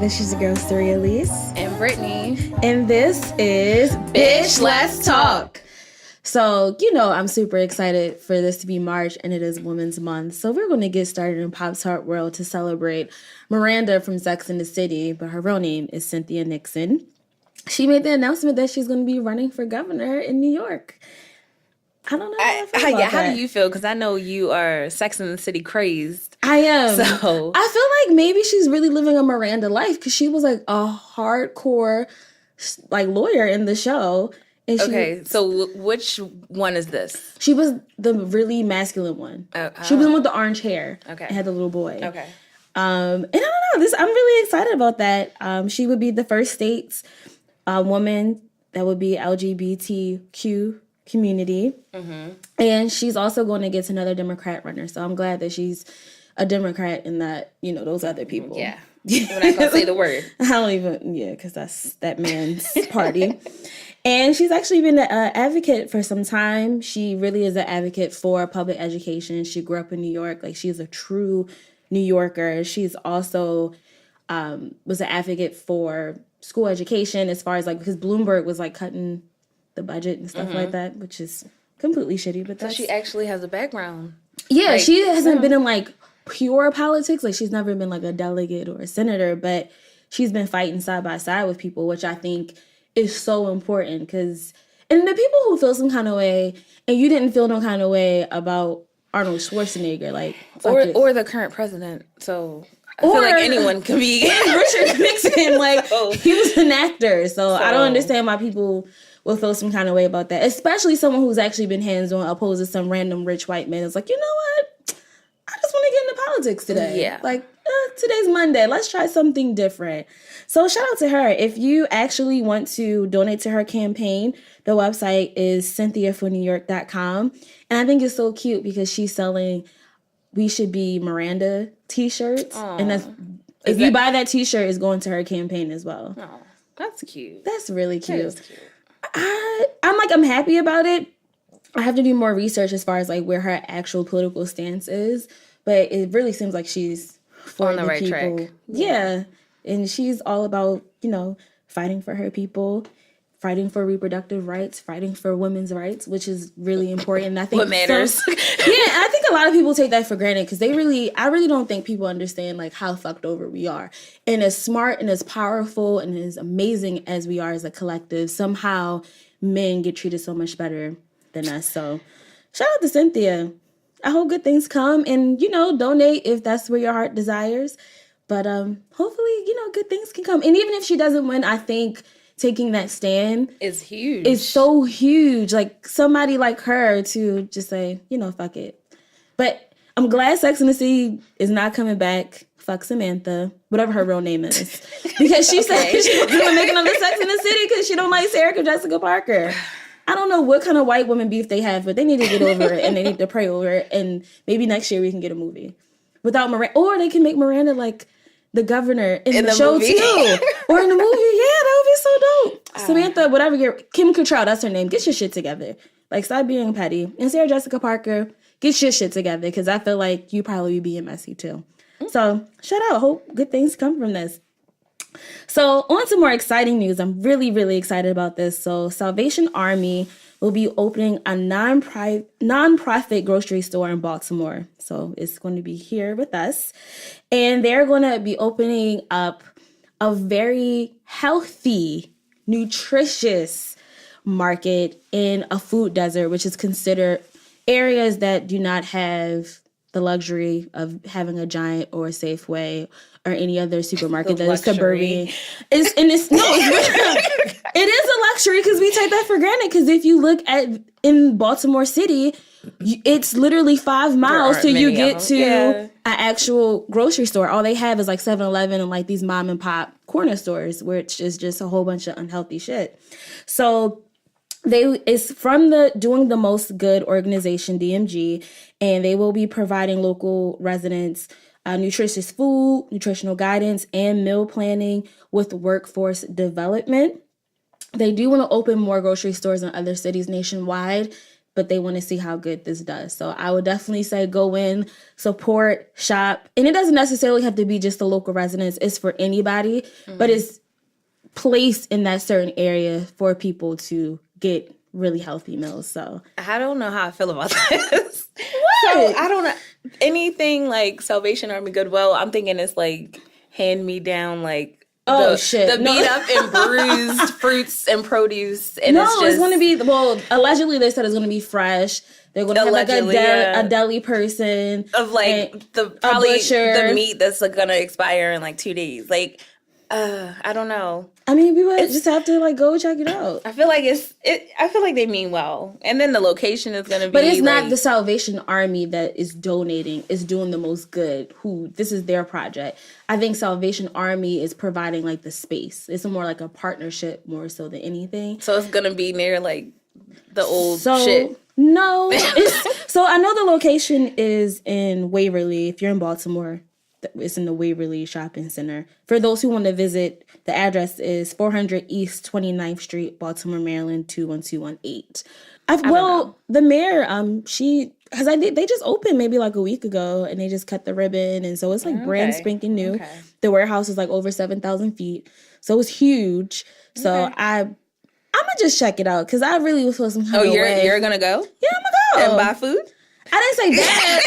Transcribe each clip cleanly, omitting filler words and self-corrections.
this is your girl, Story Elise. And Brittany. And this is Bitch Let's Talk. So, I'm super excited for this to be March, and it is Women's Month. So we're going to get started in Pop's Heart World to celebrate Miranda from Sex and the City, but her real name is Cynthia Nixon. She made the announcement that she's going to be running for governor in New York. I don't know how I feel about how that. do you feel? Because I know you are Sex and the City crazed. I am. So I feel like maybe she's really living a Miranda life because she was like a hardcore lawyer in the show. And so which one is this? She was the really masculine one. She was the one with the orange hair. Okay. And had the little boy. Okay. And I don't know. I'm really excited about that. She would be the first state's woman that would be LGBTQ community. Mm-hmm. And she's also going against another Democrat runner. So I'm glad that she's a Democrat and not, those other people. Yeah. We're not going to say the word. I don't even, because that's that man's party. And she's actually been an advocate for some time. She really is an advocate for public education. She grew up in New York. She's a true New Yorker. She's also was an advocate for school education as far as because Bloomberg was cutting the budget and stuff like that, which is completely shitty. But so she actually has a background. Yeah, she hasn't been in pure politics. She's never been a delegate or a senator, but she's been fighting side by side with people, which I think is so important because, and the people who feel some kind of way, and you didn't feel no kind of way about Arnold Schwarzenegger, or the current president. So I feel like anyone can be Richard Nixon. He was an actor, so I don't understand why people will feel some kind of way about that, especially someone who's actually been hands-on opposed to some random rich white man. It's you know what? I just want to get into politics today. Yeah. Today's Monday. Let's try something different. So shout out to her. If you actually want to donate to her campaign, the website is cynthiafornewyork.com. And I think it's so cute because she's selling We Should Be Miranda t-shirts. Aww. And if you buy that t-shirt, it's going to her campaign as well. Oh, that's cute. That's really cute. That is cute. I'm happy about it. I have to do more research as far as where her actual political stance is, but it really seems like she's for on the right people. Track. Yeah, and she's all about fighting for her people, fighting for reproductive rights, fighting for women's rights, which is really important. And I think what matters. I think a lot of people take that for granted because I really don't think people understand how fucked over we are. And as smart and as powerful and as amazing as we are as a collective, somehow men get treated so much better than us. So shout out to Cynthia. I hope good things come and, donate if that's where your heart desires. But hopefully, good things can come. And even if she doesn't win, I think taking that stand is huge. It's so huge. Somebody like her to just say, fuck it. But I'm glad Sex and the City is not coming back. Fuck Samantha, whatever her real name is. Because she said she was going to make another Sex and the City because she don't like Sarah or Jessica Parker. I don't know what kind of white woman beef they have, but they need to get over it and they need to pray over it. And maybe next year we can get a movie without Miranda. Or they can make Miranda the governor in the show movie. too. Or in the movie. Yeah, that would be so dope. Samantha, whatever Kim Cattrall, that's her name. Get your shit together. Stop being petty. And Sarah Jessica Parker, get your shit together because I feel like you probably be being messy too. So shout out. Hope good things come from this. So on to more exciting news. I'm really, really excited about this. So Salvation Army will be opening a nonprofit grocery store in Baltimore. So it's going to be here with us. And they're going to be opening up a very healthy, nutritious market in a food desert, which is considered areas that do not have the luxury of having a Giant or a Safeway or any other supermarket that is suburban. It is a luxury because we take that for granted. Because if you look in Baltimore City, it's literally 5 miles till you get to an actual grocery store. All they have is 7-Eleven and these mom and pop corner stores, which is just a whole bunch of unhealthy shit. So it's from the Doing the Most Good organization, DMG, and they will be providing local residents nutritious food, nutritional guidance, and meal planning with workforce development. They do want to open more grocery stores in other cities nationwide. but they want to see how good this does. So I would definitely say go in, support, shop. And it doesn't necessarily have to be just the local residents. It's for anybody, but it's placed in that certain area for people to get really healthy meals. So I don't know how I feel about this. What? So I don't know. Anything like Salvation Army Goodwill, I'm thinking it's like hand me down, like the beat up and bruised fruits and produce. And it's going to be, allegedly they said it's going to be fresh. They're going to have like a deli person. Of like the meat that's like, going to expire in like 2 days. Like, I don't know. I mean, we would just have to like go check it out. I feel like I feel like they mean well, and then the location is gonna be. But it's not the Salvation Army that is donating; is doing the most good. This is their project. I think Salvation Army is providing like the space. It's more like a partnership more so than anything. So it's gonna be near like the old shit. No, so I know the location is in Waverly. If you're in Baltimore, it's in the Waverly Shopping Center. For those who want to visit, the address is 400 East 29th Street, Baltimore, Maryland, 21218. The mayor, they just opened maybe like a week ago, and they just cut the ribbon, and so it's like brand spanking new. Okay. The warehouse is like over 7,000 feet, so it's huge. So I'm gonna just check it out because I really feel some kind of way. You're gonna go? Yeah, I'm gonna go and buy food. I didn't say that.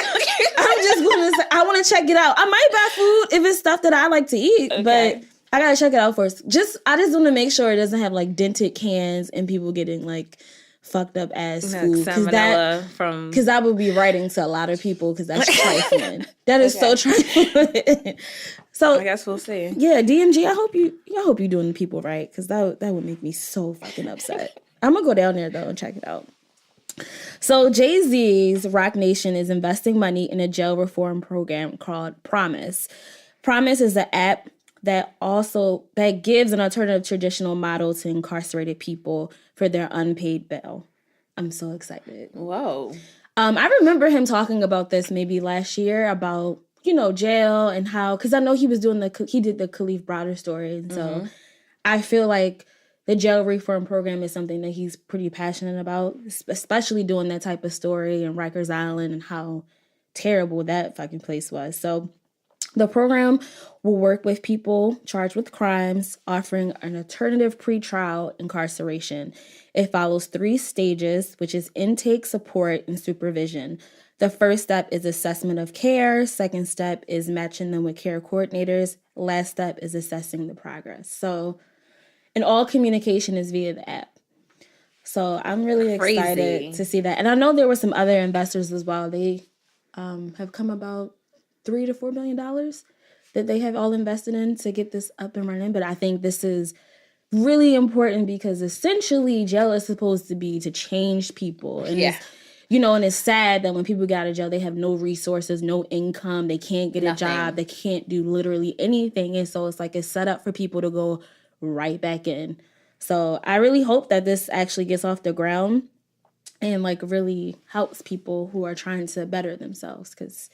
I'm just going to say, I want to check it out. I might buy food if it's stuff that I like to eat, but I got to check it out first. I just want to make sure it doesn't have like dented cans and people getting like fucked up ass food. Because I would be writing to a lot of people because that's trifling. That is so trifling. So I guess we'll see. Yeah, DMG, I hope you doing the people right because that would make me so fucking upset. I'm going to go down there though and check it out. So Jay-Z's Roc Nation is investing money in a jail reform program called Promise. Promise is an app that gives an alternative traditional model to incarcerated people for their unpaid bail. I'm so excited. Whoa. I remember him talking about this maybe last year about, jail and how, because I know he did the Khalif Browder story. And so I feel like the jail reform program is something that he's pretty passionate about, especially doing that type of story in Rikers Island and how terrible that fucking place was. So the program will work with people charged with crimes, offering an alternative pretrial incarceration. It follows 3 stages, which is intake, support, and supervision. The first step is assessment of care. Second step is matching them with care coordinators. Last step is assessing the progress. So, and all communication is via the app. So I'm really excited to see that. And I know there were some other investors as well. They have come about $3 to $4 billion that they have all invested in to get this up and running. But I think this is really important because essentially jail is supposed to be to change people. And and it's sad that when people get out of jail, they have no resources, no income. They can't get a job. They can't do literally anything. And so it's like it's set up for people to go right back in. So I really hope that this actually gets off the ground and like really helps people who are trying to better themselves because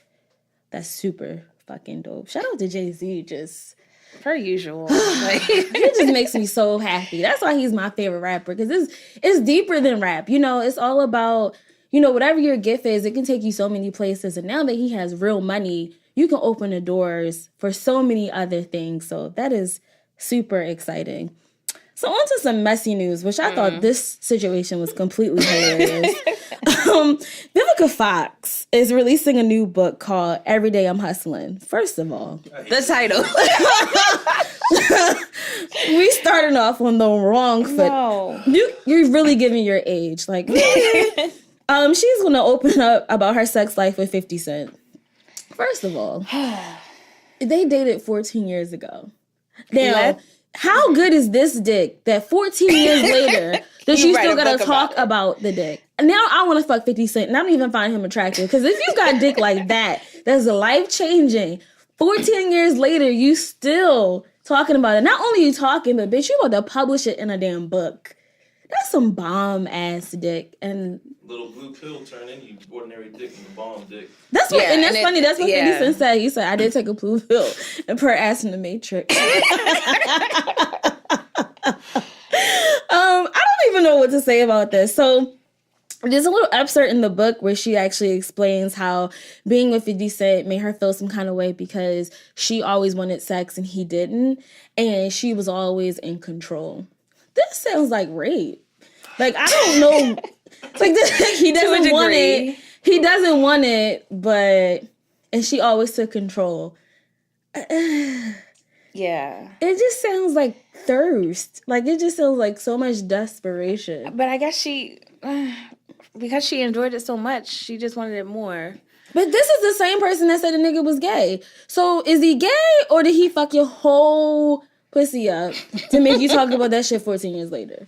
that's super fucking dope. Shout out to Jay-Z, just per usual. It just makes me so happy. That's why he's my favorite rapper because it's deeper than rap. It's all about, whatever your gift is, it can take you so many places. And now that he has real money, you can open the doors for so many other things. So that is super exciting. So on to some messy news, which I thought this situation was completely hilarious. Vivica Fox is releasing a new book called Every Day I'm Hustling. First of all, the title. We started off on the wrong foot. No. You're really giving your age. Like, she's going to open up about her sex life with 50 Cent. First of all, they dated 14 years ago. Now, how good is this dick that 14 years later that you still gotta talk about the dick? Now I want to fuck 50 Cent and I don't even find him attractive because if you got dick like that's life-changing. 14 years later, you still talking about it. Not only you talking, but bitch, you about to publish it in a damn book. That's some bomb-ass dick. And little blue pill turn into ordinary dick and bomb dick. That's what, and that's funny. That's what 50 Cent said. He said, I did take a blue pill and put her ass in the Matrix. I don't even know what to say about this. So there's a little excerpt in the book where she actually explains how being with 50 Cent made her feel some kind of way because she always wanted sex and he didn't, and she was always in control. This sounds like rape. Like, I don't know. Like, this, he doesn't want it. He doesn't want it, but... And she always took control. Yeah. It just sounds like thirst. Like, it just sounds like so much desperation. But I guess she... because she enjoyed it so much, she just wanted it more. But this is the same person that said the nigga was gay. So is he gay, or did he fuck your whole pussy up to make you talk about that shit 14 years later?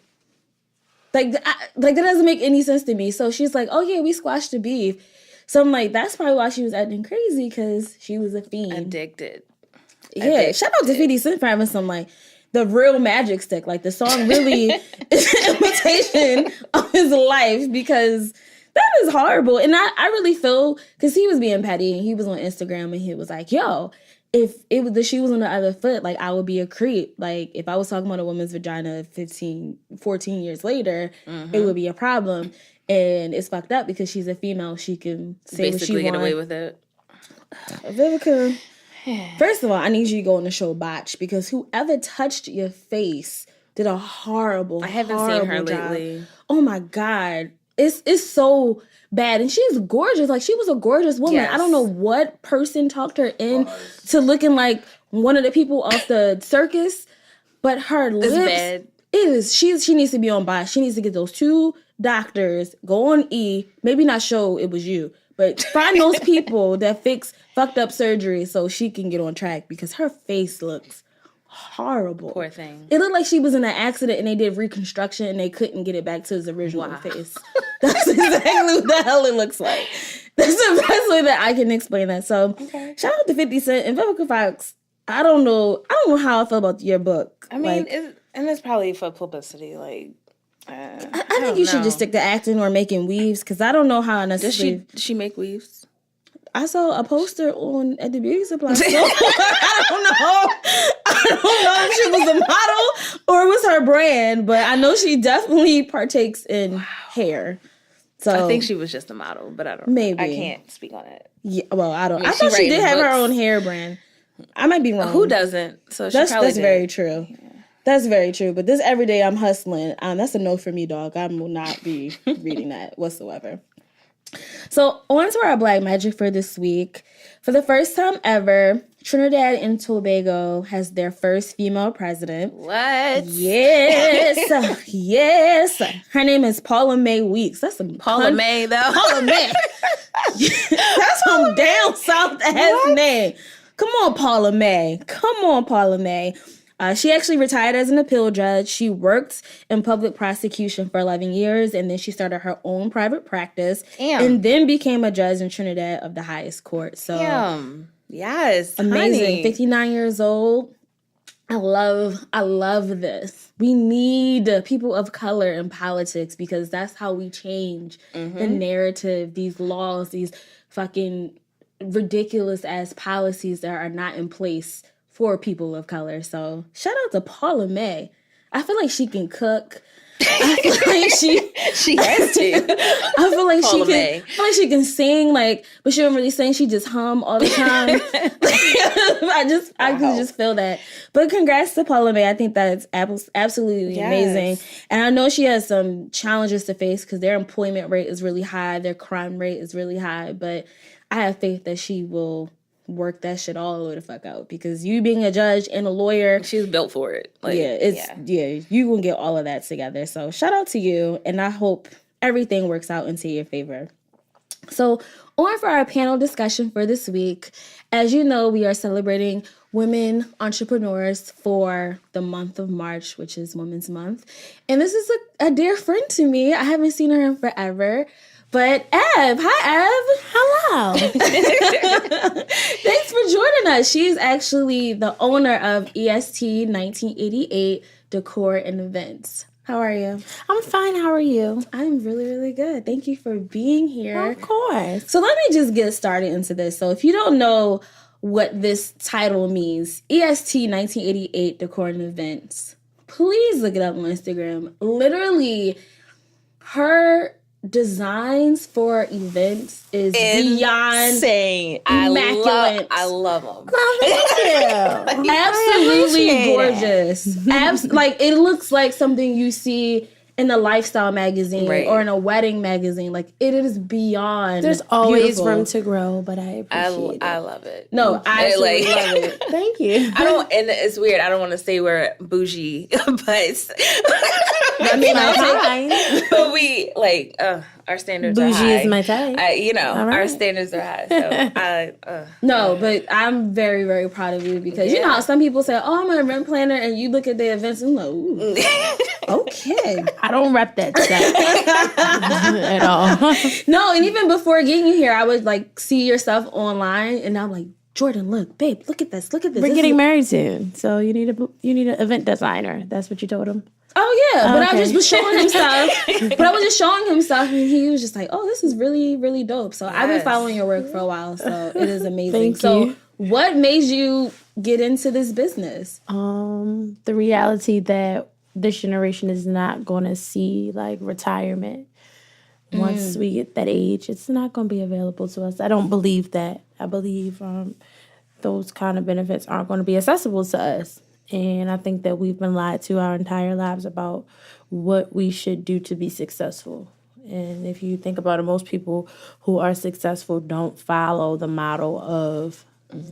Like that doesn't make any sense to me. So she's like, oh yeah, we squashed the beef. So I'm like, that's probably why she was acting crazy, because she was a fiend. Addicted. Shout out to 50 Cent for having some, like, the real magic stick. Like, the song really is an imitation of his life, because that is horrible. And I really feel, because he was being petty, and he was on Instagram, and he was like, yo, if it was the shoe was on the other foot, like, I would be a creep. Like, if I was talking about a woman's vagina 14 years later, it would be a problem. And it's fucked up because she's a female. She can say basically what she get want. away with it. Vivica, first of all, I need you to go on the show Botch, because whoever touched your face did a horrible, I haven't horrible seen her job. lately. Oh my God. It's so bad. And she's gorgeous. Like, she was a gorgeous woman. Yes. I don't know what person talked her in to looking like one of the people off the circus, but her lips. Bad. It is. She needs to be on Botch. She needs to get those 2 doctors, go on E, maybe not show it was you, but find those people that fix fucked up surgery so she can get on track, because her face looks horrible. Poor thing. It looked like she was in an accident and they did reconstruction and they couldn't get it back to his original face. That's exactly what the hell it looks like. That's the best way that I can explain that. So shout out to 50 Cent and Vivica Fox. I don't know how I feel about your book. I mean, and it's probably for publicity, like. I think you should just stick to acting or making weaves, because I don't know how necessarily. Does she make weaves? I saw a poster at the beauty supply store. I don't know if she was a model or it was her brand, but I know she definitely partakes in hair. So I think she was just a model, but I don't know. Maybe. I can't speak on it. Yeah, well, I don't. I thought she did have her own hair brand. I might be wrong. Who doesn't? So she probably that's did. very true. Yeah. That's very true. But this everyday I'm hustling. That's a no for me, dog. I will not be reading that whatsoever. So on to our Black Magic for this week. For the first time ever, Trinidad and Tobago has their first female president. What? Yes. Yes. Her name is Paula Mae Weeks. That's some Paula Mae, though. Paula Mae. That's some down south ass name. Come on, Paula Mae. Come on, Paula Mae. She actually retired as an appeal judge. She worked in public prosecution for 11 years, and then she started her own private practice. And then became a judge in Trinidad of the highest court. So, yes, amazing. honey. 59 years old. I love this. We need people of color in politics, because that's how we change the narrative, these laws, these fucking ridiculous ass policies that are not in place for people of color. So shout out to Paula Mae. I feel like she can cook. I feel like she has to. I feel like she can sing, like, but she don't really sing. She just hum all the time. I can just feel that. But congrats to Paula Mae. I think that's absolutely amazing. And I know she has some challenges to face, because their employment rate is really high, their crime rate is really high. But I have faith that she will work that shit all the way the fuck out, because you being a judge and a lawyer, she's built for it. Like, you gonna get all of that together. So shout out to you, and I hope everything works out into your favor. So on for our panel discussion for this week. As you know, we are celebrating women entrepreneurs for the month of March, which is Women's Month. And this is a dear friend to me. I haven't seen her in forever. But Ev, hi Ev. Hello. Thanks for joining us. She's actually the owner of E.S.T 1988 Decor and Events. How are you? I'm fine. How are you? I'm really, really good. Thank you for being here. Of course. So let me just get started into this. So if you don't know what this title means, E.S.T 1988 Decor and Events, please look it up on Instagram. Literally, her designs for events is beyond insane. immaculate. I love them. Absolutely gorgeous. Like it looks like something you see in a lifestyle magazine or in a wedding magazine. Like it is beyond. There's always beautiful. room to grow, but I appreciate it. I love it. No, I absolutely love it. Thank you. I don't, and it's weird. I don't want to say we're bougie, but I mean, but we like our standards are high. Bougie is my type. Our standards are high. So No, but I'm very, very proud of you because you know how some people say, "Oh, I'm an event planner," and you look at the events and like, ooh, okay. I don't rep that stuff at all. No, and even before getting you here, I would like see your stuff online, and I'm like, Jordan, look, babe, look at this, look at this. We're getting married soon, so you need an event designer. That's what you told him. Oh yeah, but I just was showing him stuff. But I was just showing him stuff, and he was just like, "Oh, this is really, really dope." So I've been following your work for a while, so it is amazing. Thank you. What made you get into this business? The reality that this generation is not going to see like retirement once we get that age. It's not going to be available to us. I don't believe that. I believe those kind of benefits aren't going to be accessible to us. And I think that we've been lied to our entire lives about what we should do to be successful. And if you think about it, most people who are successful don't follow the model of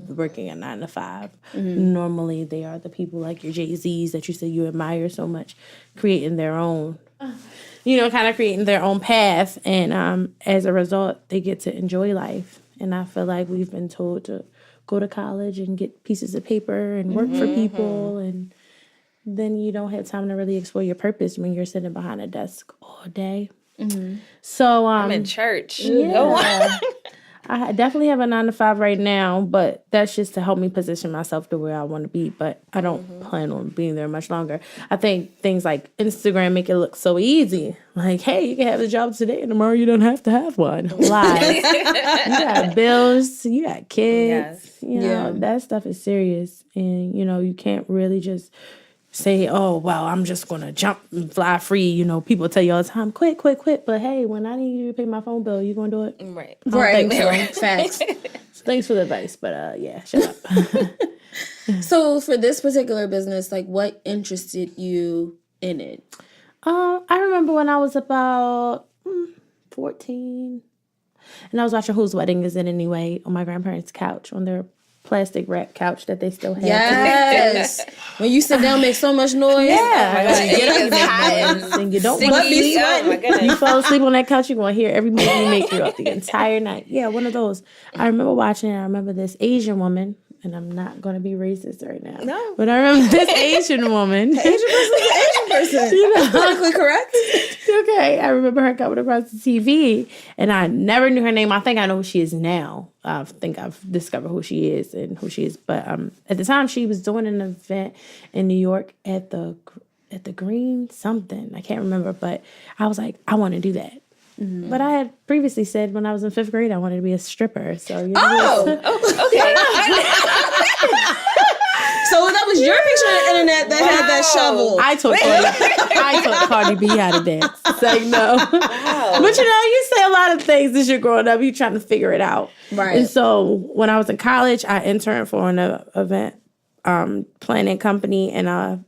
working a 9 to 5. Normally, they are the people like your Jay-Z's that you say you admire so much, creating their own, kind of creating their own path. And as a result, they get to enjoy life. And I feel like we've been told to go to college and get pieces of paper and work for people, and then you don't have time to really explore your purpose when you're sitting behind a desk all day. So I'm in church. Yeah. I definitely have a 9 to 5 right now, but that's just to help me position myself to where I want to be. But I don't plan on being there much longer. I think things like Instagram make it look so easy. Like, hey, you can have a job today and tomorrow you don't have to have one. Lies. You got bills. You got kids. Yes. You know, that stuff is serious. And, you can't really just say, oh, well, I'm just going to jump and fly free. People tell you all the time, quit. But hey, when I need you to pay my phone bill, you going to do it? Right. Right. Facts. So thanks for the advice, but shut up. So for this particular business, like what interested you in it? I remember when I was about 14, and I was watching Whose Wedding Is It Anyway on my grandparents' couch on their plastic wrap couch that they still have. Yes. When you sit down, make so much noise. Yeah. You get up and make noise. And you don't want want to be sweating. Oh my goodness. You fall asleep on that couch, you're going to hear every move you make throughout the entire night. Yeah, one of those. I remember watching it. I remember this Asian woman, and I'm not going to be racist right now. No. But I remember this Asian woman. Asian person is an Asian person. Politically correct. Okay, I remember her coming across the TV, and I never knew her name. I think I know who she is now. I think I've discovered who she is and who she is. But at the time, she was doing an event in New York at the Green something. I can't remember, but I was like, I want to do that. But I had previously said when I was in 5th grade I wanted to be a stripper. So Okay. So that was your picture on the internet that had that shovel. I taught Cardi B how to dance. Say no. Wow. But you say a lot of things as you're growing up. You're trying to figure it out. Right. And so when I was in college, I interned for an event planning company, and I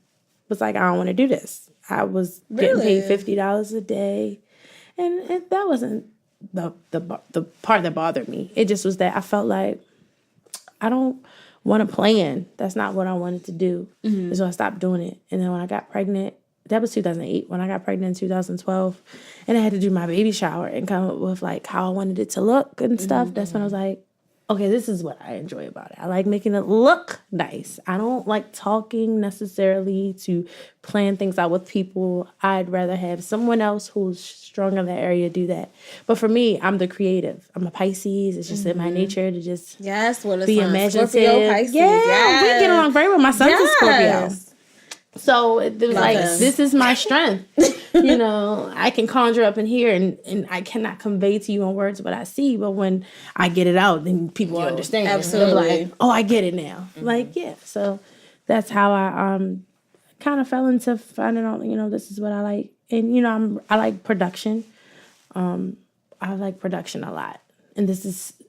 was like, I don't want to do this. I was getting paid $50 a day, and that wasn't the part that bothered me. It just was that I felt like I don't want to plan. That's not what I wanted to do. And so I stopped doing it. And then when I got pregnant, that was 2008. When I got pregnant in 2012, and I had to do my baby shower and come up with like how I wanted it to look and stuff, that's when I was like, okay, this is what I enjoy about it. I like making it look nice. I don't like talking necessarily to plan things out with people. I'd rather have someone else who's strong in that area do that. But for me, I'm the creative. I'm a Pisces. It's just in my nature to just be imaginative. Scorpio, Pisces. Yeah, we get along very well. My son's a Scorpio. So it was like, this is my strength. I can conjure up in here and I cannot convey to you in words what I see. But when I get it out, then people understand. Absolutely. They're like, oh, I get it now. Like, yeah. So that's how I kind of fell into finding out, this is what I like. And, I like production. I like production a lot. And this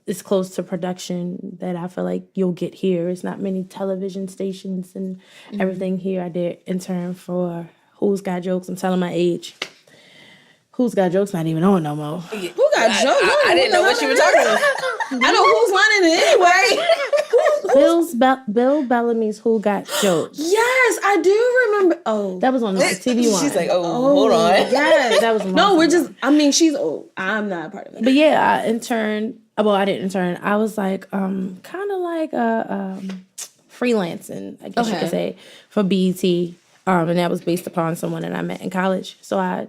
is close to production that I feel like you'll get here. It's not many television stations and everything here. I did intern for Who's Got Jokes. I'm telling my age. Who's Got Jokes not even on no more. Who got jokes? I didn't know what you were talking about. I know who's running it anyway. Bill Bellamy's Who Got Jokes. Yes, I do remember. Oh, That was on the TV one. She's like, hold on. yes. That was no. We're just. I mean, she's old. I'm not a part of it. But yeah, I interned. Well, I didn't intern. I was like, kind of like freelancing, I guess you could say, for BET. And that was based upon someone that I met in college. So I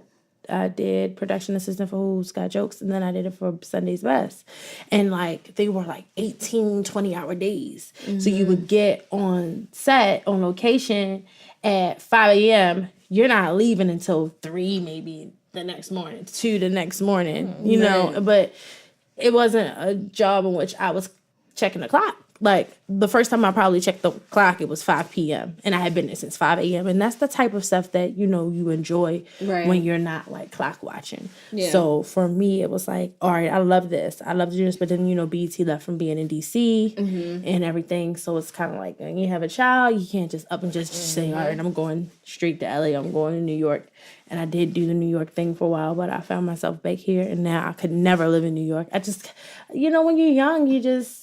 did production assistant for Who's Got Jokes, and then I did it for Sunday's Best. And like they were like 18, 20-hour days. So you would get on set, on location at 5 a.m. You're not leaving until 3 maybe the next morning, 2 the next morning, you know. But it wasn't a job in which I was checking the clock. Like, the first time I probably checked the clock, it was 5 p.m. And I had been there since 5 a.m. And that's the type of stuff that, you know, you enjoy when you're not, like, clock watching. Yeah. So, for me, it was like, all right, I love this. I love to do this. But then, you know, BET left from being in D.C. And everything. So, it's kind of like, when you have a child, you can't just up and just say, all right, I'm going straight to L.A. I'm going to New York. And I did do the New York thing for a while, but I found myself back here. And now I could never live in New York. I just, you know, when you're young, you just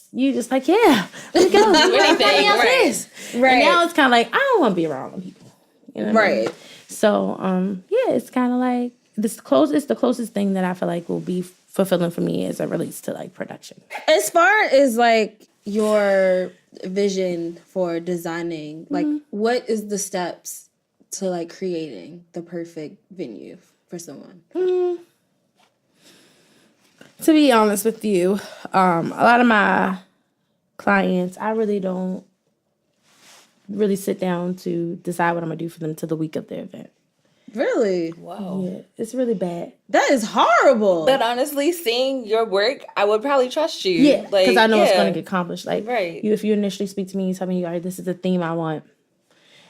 like, yeah, let's go. Do anything, right. And now it's kind of like, I don't want to be around them people. You know what I mean? So, yeah, it's kind of like, it's the closest thing that I feel like will be fulfilling for me as it relates to, like, production. As far as, like, your vision for designing, like, what is the steps to, like, creating the perfect venue for someone? To be honest with you, a lot of my clients, I really don't really sit down to decide what I'm going to do for them till the week of their event. Really? Wow. Yeah, it's really bad. That is horrible. But honestly, seeing your work, I would probably trust you. Yeah, because I know it's going to get accomplished. Like, if you initially speak to me, you tell me, all right, this is the theme I want.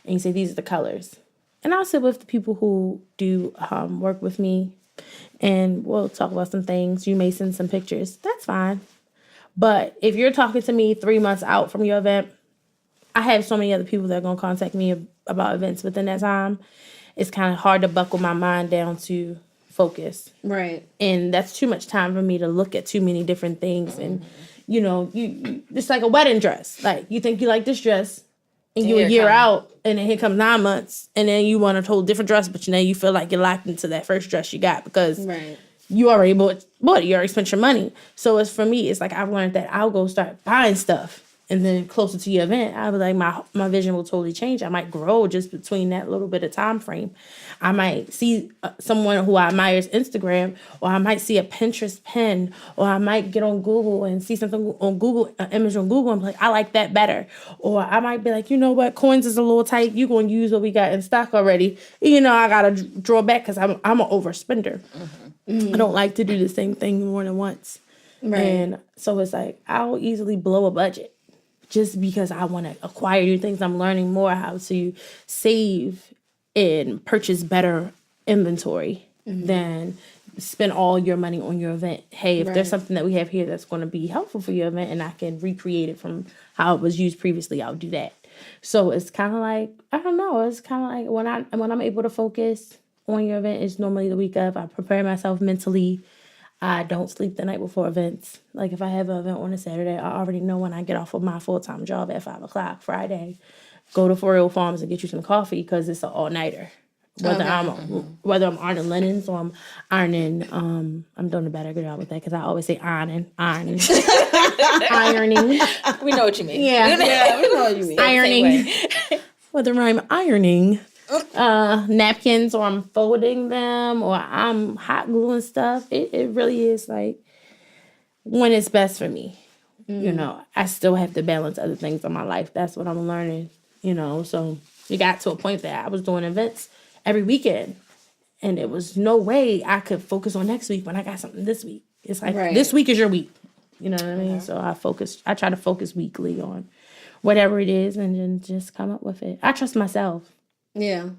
And you say, these are the colors. And I'll sit with the people who do work with me, and we'll talk about some things. You may send some pictures. That's fine. But if you're talking to me 3 months out from your event, I have so many other people that are going to contact me about events within that time. It's kind of hard to buckle my mind down to focus. Right. And that's too much time for me to look at too many different things. And, you know, you it's like a wedding dress. Like, you think you like this dress, and you a year out, and then here comes 9 months, and then you want a whole different dress, but now you feel like you're locked into that first dress you got because you already bought it. You already spent your money. So it's for me, it's like I've learned that I'll go start buying stuff, and then closer to your event, I was like, my vision will totally change. I might grow just between that little bit of time frame. I might see someone who I admire's Instagram, or I might see a Pinterest pin, or I might get on Google and see something on Google, an image on Google, and be like, I like that better. Or I might be like, you know what, coins is a little tight. You gonna use what we got in stock already. You know, I gotta draw back because I'm an overspender. I don't like to do the same thing more than once. Right. And so it's like I'll easily blow a budget just because I want to acquire new things. I'm learning more how to save and purchase better inventory than spend all your money on your event. Hey, if there's something that we have here that's going to be helpful for your event and I can recreate it from how it was used previously, I'll do that. So it's kind of like, I don't know, it's kind of like when I'm able to focus on your event, it's normally the week of. I prepare myself mentally. I don't sleep the night before events. Like, if I have an event on a Saturday, I already know when I get off of my full-time job at 5 o'clock Friday, go to Royal Farms and get you some coffee because it's an all-nighter. Whether I'm ironing linens or I'm ironing, I'm doing a better job with that because I always say ironing. Ironing. We know what you mean. Yeah, we know what you mean. Ironing. Whether I'm ironing napkins or I'm folding them or I'm hot gluing stuff, it really is like when it's best for me. You know, I still have to balance other things in my life. That's what I'm learning, you know. So it got to a point that I was doing events every weekend, and it was no way I could focus on next week when I got something this week. It's like this week is your week. You know what I mean? So I try to focus weekly on whatever it is and then just come up with it. I trust myself. Yeah.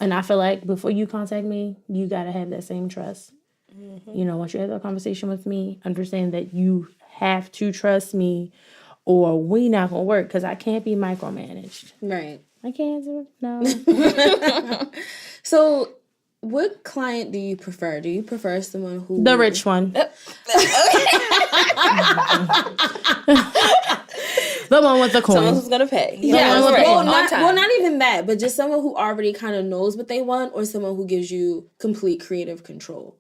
And I feel like before you contact me, you got to have that same trust. You know, once you have that conversation with me, understand that you have to trust me or we not going to work because I can't be micromanaged. Right. I can't do it. No. So, what client do you prefer? Do you prefer someone who... The rich one. The one with the coin. Someone who's going to pay. Yeah. Well, not even that, but just someone who already kind of knows what they want or someone who gives you complete creative control.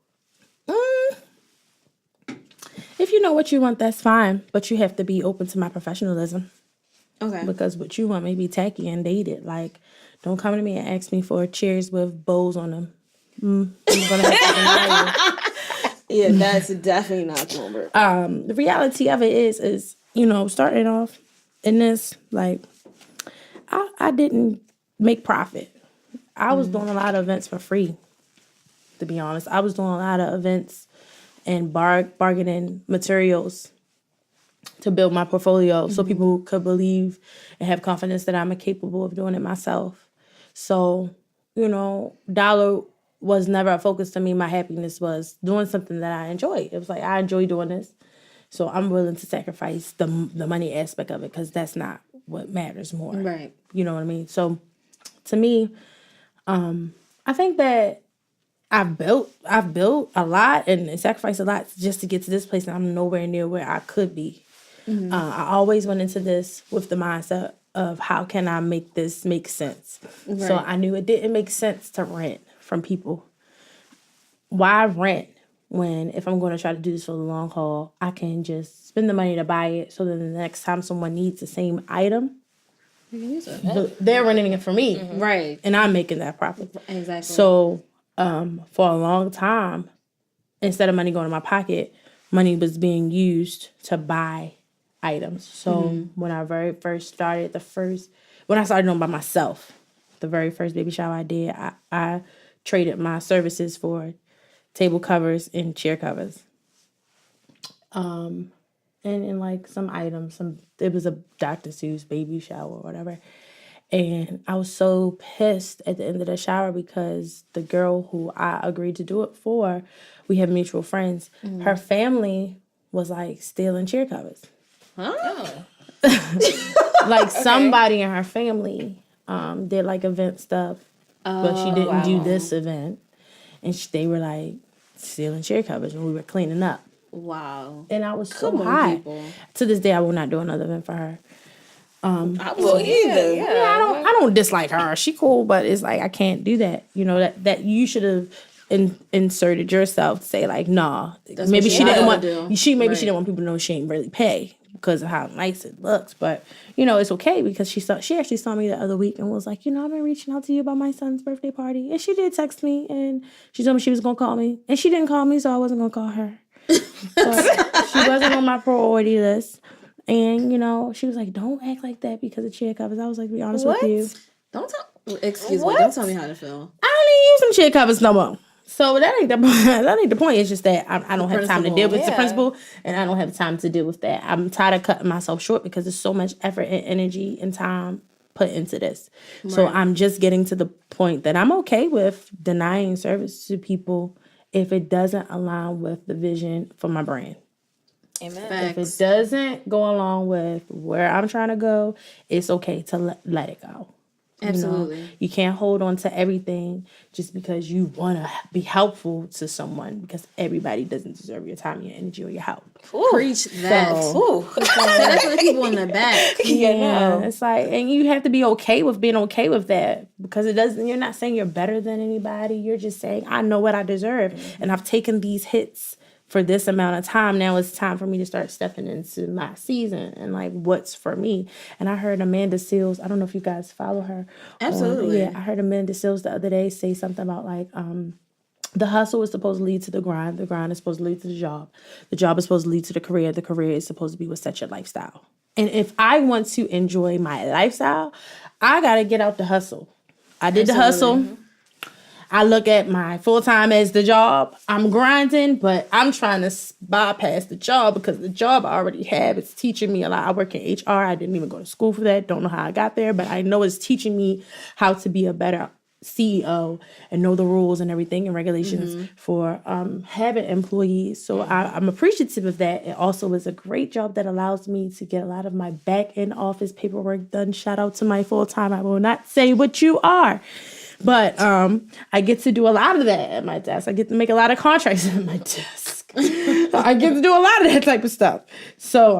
If you know what you want, that's fine. But you have to be open to my professionalism. Okay. Because what you want may be tacky and dated. Like, don't come to me and ask me for chairs with bows on them. I'm gonna have to deny you. Yeah, that's definitely not going to work. The reality of it is, you know, starting off in this, like, I didn't make profit. I was doing a lot of events for free, to be honest. I was doing a lot of events and bargaining materials to build my portfolio so people could believe and have confidence that I'm capable of doing it myself. So, you know, dollar was never a focus to me. My happiness was doing something that I enjoy. It was like, I enjoy doing this. So I'm willing to sacrifice the money aspect of it because that's not what matters more. Right. You know what I mean? So to me, I think that I've built a lot and sacrificed a lot just to get to this place, and I'm nowhere near where I could be. I always went into this with the mindset of how can I make this make sense. Right. So I knew it didn't make sense to rent from people. Why rent when if I'm going to try to do this for the long haul, I can just spend the money to buy it so that the next time someone needs the same item, they're renting it for me. Right. And I'm making that profit. Exactly. So for a long time, instead of money going to my pocket, money was being used to buy items. So when I very first started, when I started doing by myself, the very first baby shower I did, I traded my services for table covers and chair covers. And like some items, it was a Dr. Seuss baby shower or whatever. And I was so pissed at the end of the shower because the girl who I agreed to do it for, we have mutual friends. Her family was like stealing chair covers. Huh? Like somebody in her family did like event stuff, but she didn't do this event. And they were like stealing chair covers when we were cleaning up. Wow. And I was so hot. To this day, I will not do another event for her. I will either. Yeah, I don't dislike her. She cool, but it's like I can't do that. You know that you should have inserted yourself to say like, nah. Maybe she didn't want. She didn't want people to know she ain't really pay because of how nice it looks. But you know it's okay because she actually saw me the other week and was like, you know, I've been reaching out to you about my son's birthday party, and she did text me and she told me she was gonna call me, and she didn't call me, so I wasn't gonna call her. But she wasn't on my priority list. And, you know, she was like, don't act like that because of chair covers. I was like, to be honest with you. Excuse me, don't tell me how to feel. I don't even use some chair covers no more. So that ain't the point. It's just that I don't have time to deal with the principal, and I don't have time to deal with that. I'm tired of cutting myself short because there's so much effort and energy and time put into this. Right. So I'm just getting to the point that I'm okay with denying service to people if it doesn't align with the vision for my brand. Amen. Facts. If it doesn't go along with where I'm trying to go, it's okay to let it go. Absolutely. You know, you can't hold on to everything just because you want to be helpful to someone, because everybody doesn't deserve your time, your energy, or your help. Ooh. Preach that. So that's for the people in the back. Yeah, it's like, and you have to be okay with being okay with that, because you're not saying you're better than anybody. You're just saying, I know what I deserve, and I've taken these hits for this amount of time. Now it's time for me to start stepping into my season and like what's for me. And I heard Amanda Seales, I don't know if you guys follow her. Absolutely. I heard Amanda Seales the other day say something about like the hustle is supposed to lead to the grind is supposed to lead to the job is supposed to lead to the career is supposed to be what sets your lifestyle. And if I want to enjoy my lifestyle, I gotta get out the hustle. I did the hustle. I look at my full-time as the job. I'm grinding, but I'm trying to bypass the job because the job I already have is teaching me a lot. I work in HR. I didn't even go to school for that. Don't know how I got there, but I know it's teaching me how to be a better CEO and know the rules and everything and regulations for having employees. So I'm appreciative of that. It also is a great job that allows me to get a lot of my back end office paperwork done. Shout out to my full-time. I will not say what you are. But I get to do a lot of that at my desk. I get to make a lot of contracts at my desk. I get to do a lot of that type of stuff. So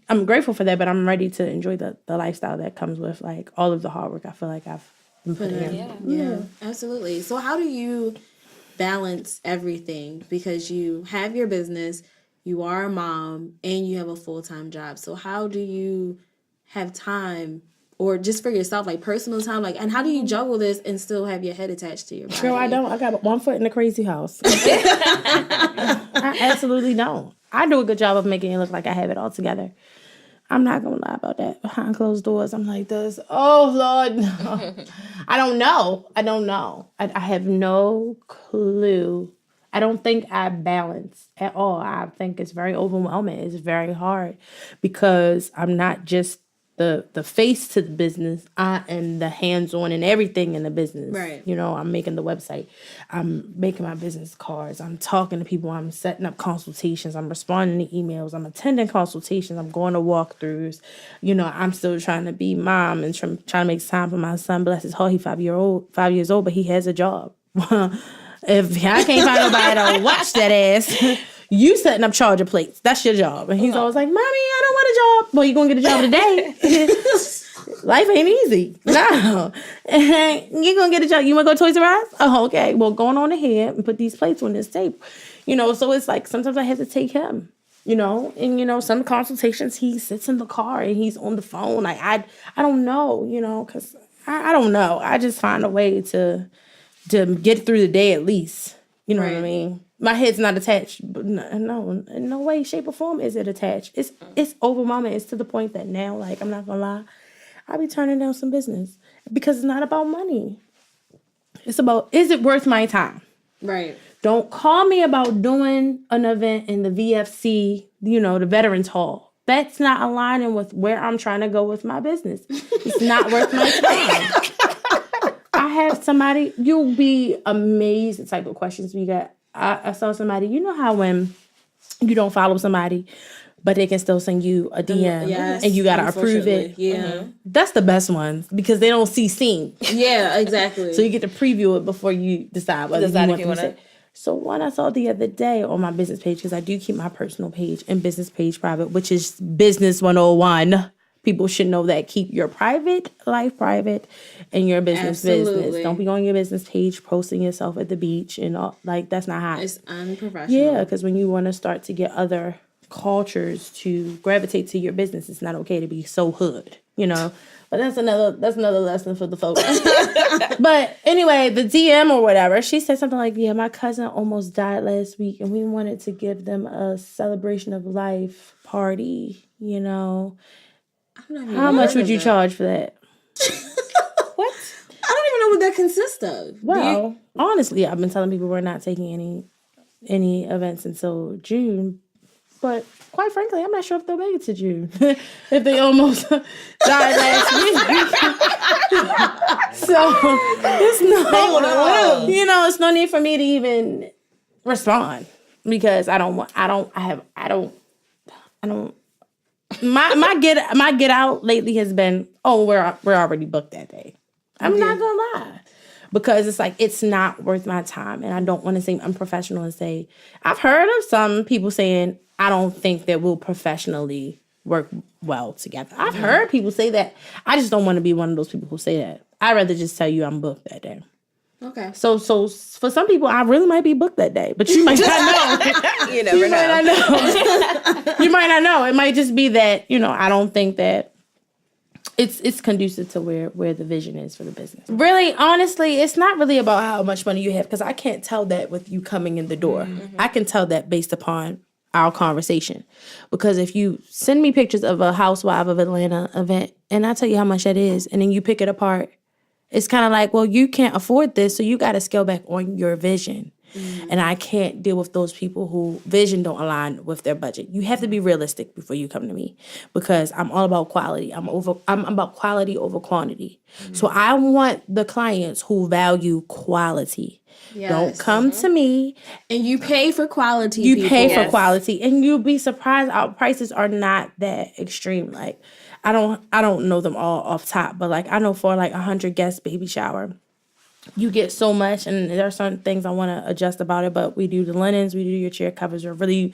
I'm grateful for that, but I'm ready to enjoy the lifestyle that comes with like all of the hard work I feel like I've been putting in. Yeah, absolutely. So how do you balance everything? Because you have your business, you are a mom, and you have a full-time job. So how do you have time, or just for yourself, like personal time, like, and how do you juggle this and still have your head attached to your body? Girl, I don't. I got one foot in the crazy house. I absolutely don't. I do a good job of making it look like I have it all together. I'm not gonna lie about that. Behind closed doors, I'm like this. Oh Lord, no. I don't know. I have no clue. I don't think I balance at all. I think it's very overwhelming. It's very hard because I'm not just the face to the business. I am the hands-on and everything in the business. Right. You know, I'm making the website. I'm making my business cards. I'm talking to people. I'm setting up consultations. I'm responding to emails. I'm attending consultations. I'm going to walkthroughs. You know, I'm still trying to be mom and trying to make time for my son. Bless his heart. He's 5 years old, but he has a job. If I can't find nobody to watch that ass, you setting up charger plates. That's your job. And he's always like, Mommy, I don't want a job. Well, you're going to get a job today. Life ain't easy. No. You're going to get a job. You want to go to Toys R Us? Oh, okay. Well, going on ahead and put these plates on this table. You know, so it's like sometimes I have to take him, you know. And, you know, some consultations, he sits in the car and he's on the phone. Like, I don't know, you know, because I don't know. I just find a way to get through the day at least. You know what I mean? My head's not attached. But no, in no way, shape, or form is it attached. It's overwhelming. It's to the point that now, like, I'm not gonna lie, I'll be turning down some business because it's not about money. It's about, is it worth my time? Right. Don't call me about doing an event in the VFC, you know, the Veterans Hall. That's not aligning with where I'm trying to go with my business. It's not worth my time. I have somebody, you'll be amazed the type of questions we get. I saw somebody, you know how when you don't follow somebody, but they can still send you a DM and you got to approve it. Yeah. Mm-hmm. That's the best one because they don't see seen. Yeah, exactly. So you get to preview it before you decide whether you want to. So one I saw the other day on my business page, because I do keep my personal page and business page private, which is Business 101. People should know that. Keep your private life private and your business business. Don't be on your business page posting yourself at the beach and all. Like, that's not hot. It's unprofessional. Yeah, because when you want to start to get other cultures to gravitate to your business, it's not okay to be so hood, you know. But that's another lesson for the folks. But anyway, the DM or whatever, she said something like, yeah, my cousin almost died last week and we wanted to give them a celebration of life party, you know. How much would you charge for that? What? I don't even know what that consists of. Well, honestly, I've been telling people we're not taking any events until June. But quite frankly, I'm not sure if they'll make it to June. If they almost died last week. So it's no need for me to even respond because my get out lately has been, we're already booked that day. I'm not gonna lie. Because it's like, it's not worth my time. And I don't want to seem unprofessional and say, I've heard of some people saying, I don't think that we'll professionally work well together. I've heard people say that. I just don't want to be one of those people who say that. I'd rather just tell you I'm booked that day. Okay. So for some people, I really might be booked that day, but you might not know. You never know. You might not know. It might just be that, I don't think that it's conducive to where the vision is for the business. Really, honestly, it's not really about how much money you have because I can't tell that with you coming in the door. Mm-hmm. I can tell that based upon our conversation. Because if you send me pictures of a Housewife of Atlanta event and I tell you how much that is and then you pick it apart, it's kind of like, well, you can't afford this, so you got to scale back on your vision. And I can't deal with those people who vision don't align with their budget. You have to be realistic before you come to me because I'm all about quality. I'm about quality over quantity. So I want the clients who value quality. Yes. Don't come to me. And you pay for quality. You pay for quality. And you'll be surprised our prices are not that extreme. Like I don't know them all off top, but like I know for like 100 guest baby shower, you get so much, and there are some things I want to adjust about it, but we do the linens, we do your chair covers. We're really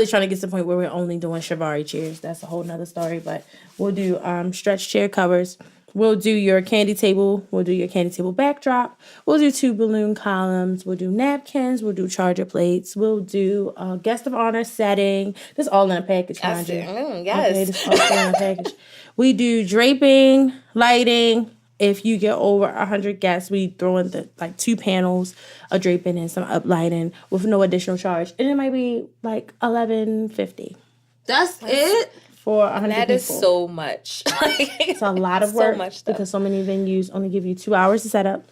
trying to get to the point where we're only doing Chiavari chairs. That's a whole nother story, but we'll do stretch chair covers. We'll do your candy table. We'll do your candy table backdrop. We'll do 2 balloon columns. We'll do napkins. We'll do charger plates. We'll do guest of honor setting. This is all in a package, mind you. Yes. Okay, this is all in a package. We do draping, lighting. If you get over 100 guests, we throw in the 2 panels of draping and some uplighting with no additional charge. And it might be like $11.50. That's it? For 100 people. That is so much. It's a lot of work because so many venues only give you 2 hours to set up.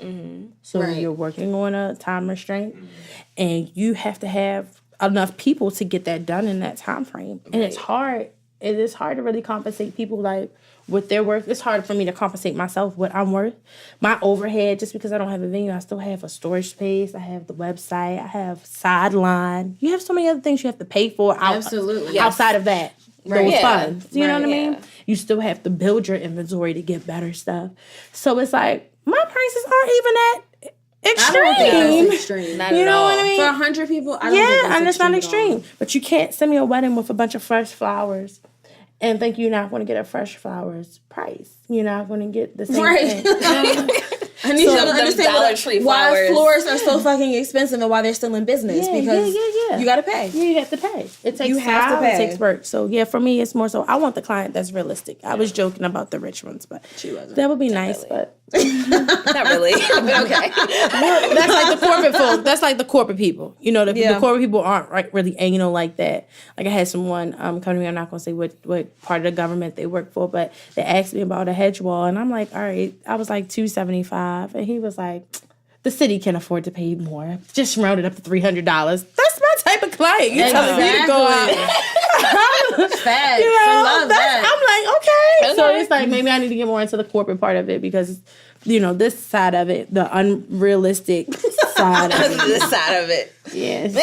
So you're working on a time restraint. And you have to have enough people to get that done in that time frame. And it's hard. It is hard to really compensate people with their worth. It's hard for me to compensate myself what I'm worth. My overhead, just because I don't have a venue, I still have a storage space. I have the website. I have sideline. You have so many other things you have to pay for outside of that. Those funds. You know what I mean? Yeah. You still have to build your inventory to get better stuff. So it's like, my prices aren't even that extreme. I don't think that's extreme. Not you at know all. what I mean? For 100 people, I don't think that's not extreme. But you can't send me a wedding with a bunch of fresh flowers and think you're not going to get a fresh flowers price. You're not going to get the same thing. I need you to understand why floors are so fucking expensive and why they're still in business. Because you got to pay. Yeah, you have to pay. It takes time. It takes work. So, yeah, for me, it's more so I want the client that's realistic. I was joking about the rich ones, but that would be nice. Really. But not really. But okay. That's like the corporate folk. That's like the corporate people. You know, the corporate people aren't really anal like that. Like I had someone come to me. I'm not going to say what part of the government they work for, but they asked me about a hedge wall, and I'm like, all right. I was like $275, and he was like, the city can afford to pay more. Just round it up to $300. That's my type of client. You telling me to go out. Facts. You know, I love that. I'm like, okay. So it's like maybe I need to get more into the corporate part of it because, you know, this side of it, the unrealistic side of it. This side of it. Yes.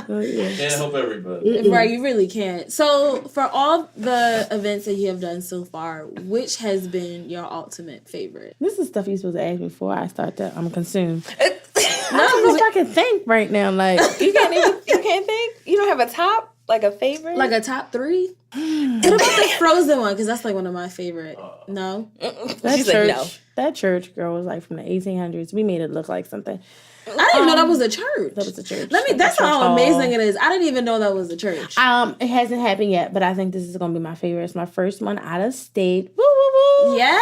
Can't help everybody. Right, you really can't. So, for all the events that you have done so far, which has been your ultimate favorite? This is stuff you're supposed to ask me before I start to consume. I can think right now. Like you can't think. You don't have a top, like a favorite, like a top 3. What about the Frozen one? Because that's like one of my favorite. No, that church girl was like from the 1800s. We made it look like something. I didn't even know that was a church. That was a church. That's how amazing it is. I didn't even know that was a church. It hasn't happened yet, but I think this is gonna be my favorite. It's my first one out of state. Woo woo woo! Yeah,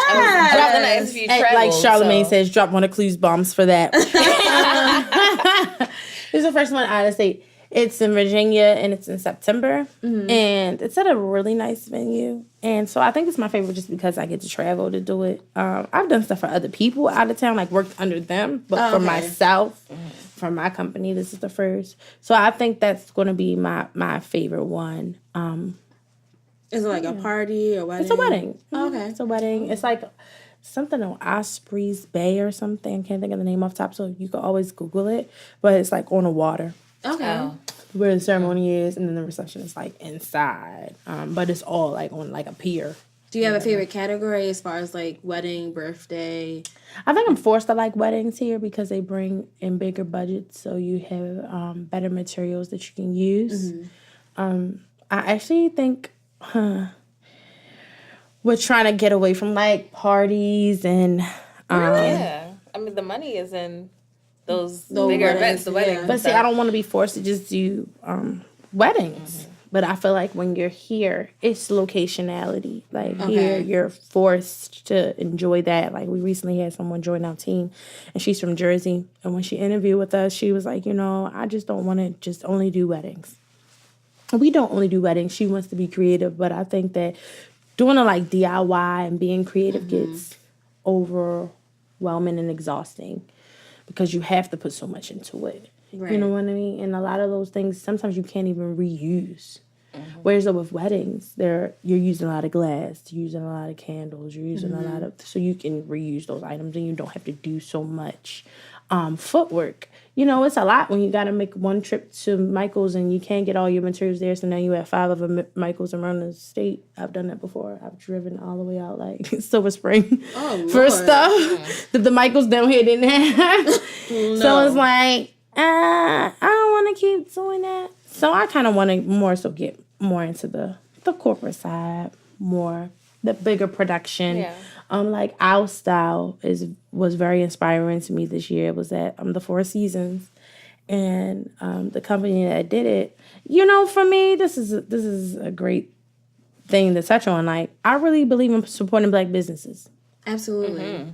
like Charlamagne says, drop one of Clues bombs for that. This is the first one out of state. It's in Virginia, and it's in September, and it's at a really nice venue. And so I think it's my favorite just because I get to travel to do it. I've done stuff for other people out of town, like worked under them, but for myself, for my company, this is the first. So I think that's going to be my favorite one. Is it like a party or wedding? It's a wedding. Oh, okay. It's a wedding. It's like something on Osprey's Bay or something. I can't think of the name off the top, so you can always Google it. But it's like on the water. Okay. Where the ceremony is, and then the reception is like inside. But it's all like on like a pier. Do you have a favorite category as far as like wedding, birthday? I think I'm forced to like weddings here because they bring in bigger budgets, so you have better materials that you can use. I actually think we're trying to get away from like parties and yeah. I mean, the money is in those bigger events, the weddings. But see, I don't want to be forced to just do weddings. But I feel like when you're here, it's locationality. Like here, you're forced to enjoy that. Like we recently had someone join our team, and she's from Jersey. And when she interviewed with us, she was like, I just don't want to just only do weddings. We don't only do weddings. She wants to be creative, but I think that doing a like DIY and being creative gets overwhelming and exhausting because you have to put so much into it. Right. You know what I mean? And a lot of those things, sometimes you can't even reuse. Mm-hmm. Whereas with weddings, you're using a lot of glass, you're using a lot of candles, you're using a lot of, so you can reuse those items and you don't have to do so much footwork. You know, it's a lot when you got to make one trip to Michael's and you can't get all your materials there, so now you have 5 of them Michael's around the state. I've done that before. I've driven all the way out like Silver Spring for stuff that the Michael's down here didn't have. No. So it's like, I don't want to keep doing that. So I kind of want to more so get more into the corporate side, more the bigger production. Yeah. Like our style was very inspiring to me this year. It was at the Four Seasons, and the company that did it. You know, for me, this is a great thing to touch on. Like, I really believe in supporting Black businesses. Absolutely. Mm-hmm.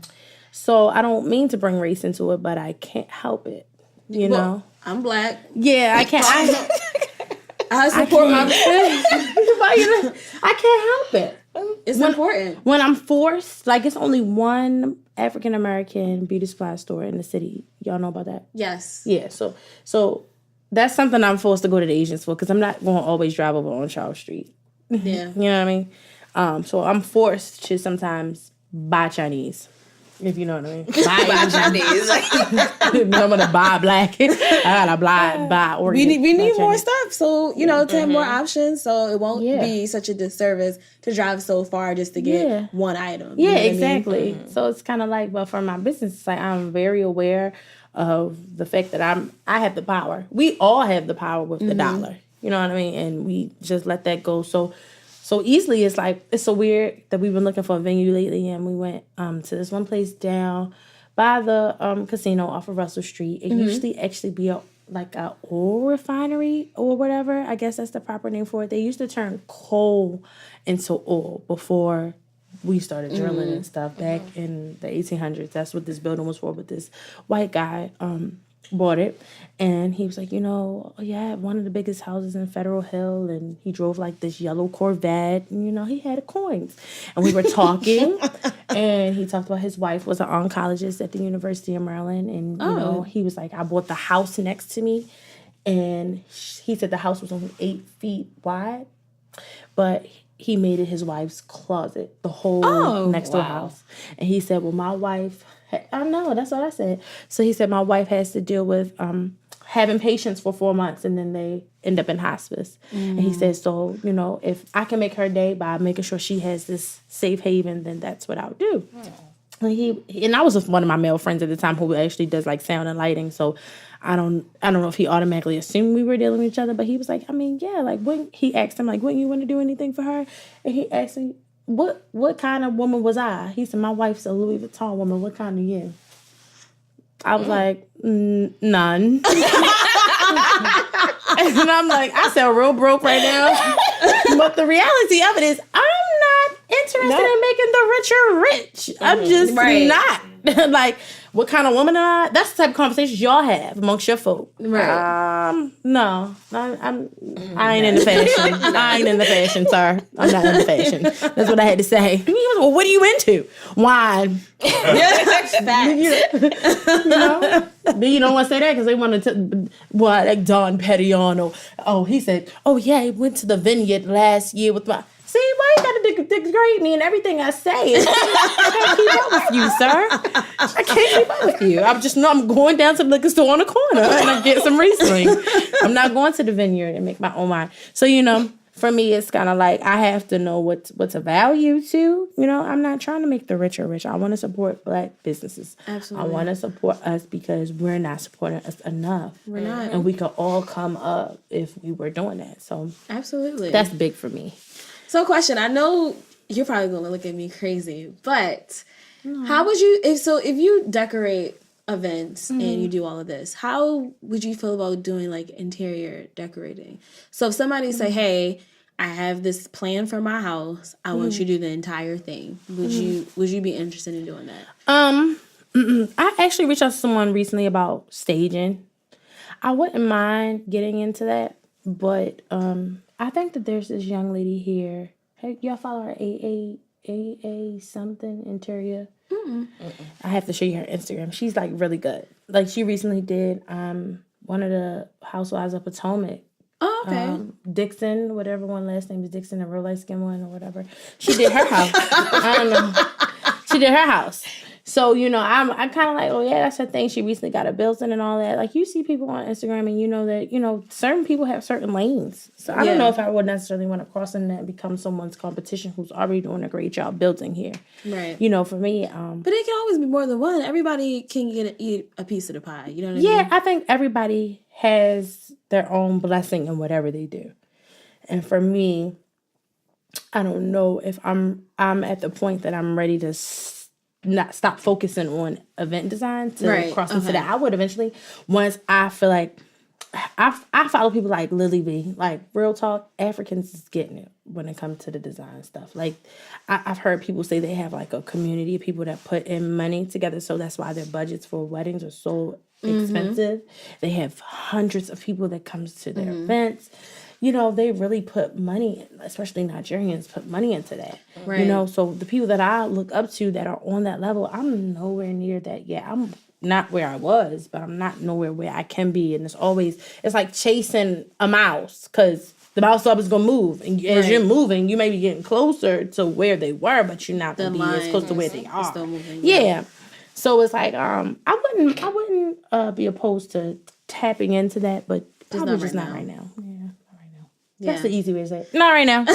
So I don't mean to bring race into it, but I can't help it. You know, I'm Black. Yeah, I can't. I support my. I can't help it. It's important. When I'm forced, like, it's only one African American beauty supply store in the city. Y'all know about that? Yes. Yeah. So that's something I'm forced to go to the Asians for because I'm not going to always drive over on Charles Street. Yeah. You know what I mean? So I'm forced to sometimes buy Chinese. If you know what I mean. Buy Chinese. I'm gonna buy Black. I gotta buy organic. We need more stuff, so to have more options, so it won't be such a disservice to drive so far just to get one item. Yeah, exactly. I mean? So it's kind of like, but for my business, it's like I'm very aware of the fact that I have the power. We all have the power with the dollar. You know what I mean? And we just let that go. So easily, it's like, it's so weird that we've been looking for a venue lately, and we went to this one place down by the casino off of Russell Street. It usually actually be a oil refinery or whatever. I guess that's the proper name for it. They used to turn coal into oil before we started drilling and stuff back in the 1800s. That's what this building was for. But this white guy bought it, and he was like, one of the biggest houses in Federal Hill, and he drove like this yellow Corvette, and he had coins, and we were talking, and he talked about his wife was an oncologist at the University of Maryland, and he was like, I bought the house next to me, and he said the house was only 8 feet wide, but he made it his wife's closet, the whole next door house, and he said, well, my wife. I know, that's what I said. So he said my wife has to deal with having patients for 4 months, and then they end up in hospice. And he said, so, if I can make her day by making sure she has this safe haven, then that's what I'll do. And I was with one of my male friends at the time who actually does like sound and lighting. So I don't know if he automatically assumed we were dealing with each other, but he was like, when he asked him, like, wouldn't you want to do anything for her? And he asked me, What kind of woman was I? He said, my wife's a Louis Vuitton woman. What kind are you? I was like, none. And I'm like, I sound real broke right now. But the reality of it is, I'm not interested in making the richer rich. I'm just not. Like, what kind of woman am I? That's the type of conversations y'all have amongst your folk. Right. No. I ain't in the fashion. I ain't in the fashion, sir. I'm not in the fashion. That's what I had to say. He was, well, what are you into? Wine. But you don't want to say that because they want to, like Don Pettiano. Oh, he said, he went to the vineyard last year with my... See, why you gotta degrade me and everything I say? I can't keep up with you, sir. I can't keep up with you. I'm going down to the liquor store on the corner and I'm getting some Riesling. I'm not going to the vineyard and make my own wine. So, for me, it's kind of like I have to know what's a value to. I'm not trying to make the rich or rich. I want to support Black businesses. Absolutely. I want to support us because we're not supporting us enough. We're not. And we could all come up if we were doing that. So absolutely, that's big for me. So, question, I know you're probably going to look at me crazy, but how would you, if you decorate events and you do all of this, how would you feel about doing like interior decorating? So if somebody say, hey, I have this plan for my house, I want you to do the entire thing. Would you be interested in doing that? I actually reached out to someone recently about staging. I wouldn't mind getting into that, but I think that there's this young lady here. Hey, y'all follow her, AA something interior. I have to show you her Instagram. She's like really good. Like she recently did one of the Housewives of Potomac. Oh, okay. Dixon, whatever one last name is Dixon, a real light skin one or whatever. She did her house. I don't know. She did her house. So, you know, I'm kind of like, oh, yeah, that's her thing. She recently got a built-in and all that. Like, you see people on Instagram and you know that, you know, certain people have certain lanes. So, I don't know if I would necessarily want to cross in that and become someone's competition who's already doing a great job building here. Right. You know, for me. But it can always be more than one. Everybody can eat a piece of the pie. You know what I mean? Yeah, I think everybody has their own blessing in whatever they do. And for me, I don't know if I'm at the point that I'm ready to not stop focusing on event design to cross into that. I would eventually, once I feel like I follow people like Lily B. Like, real talk, Africans is getting it when it comes to the design stuff. Like, I've heard people say they have like a community of people that put in money together, so that's why their budgets for weddings are so expensive. They have hundreds of people that comes to their events. You know, they really put money, especially Nigerians, put money into that. Right. You know, so the people that I look up to that are on that level, I'm nowhere near that yet. I'm not where I was, but I'm not nowhere where I can be. And it's like chasing a mouse, because the mouse always going to move. And as you're moving, you may be getting closer to where they were, but you're not going to be as close to where they are. Still moving, yeah. So it's like, I wouldn't be opposed to tapping into that, but probably just not right now. Yeah. That's the easy way to say it. Not right now.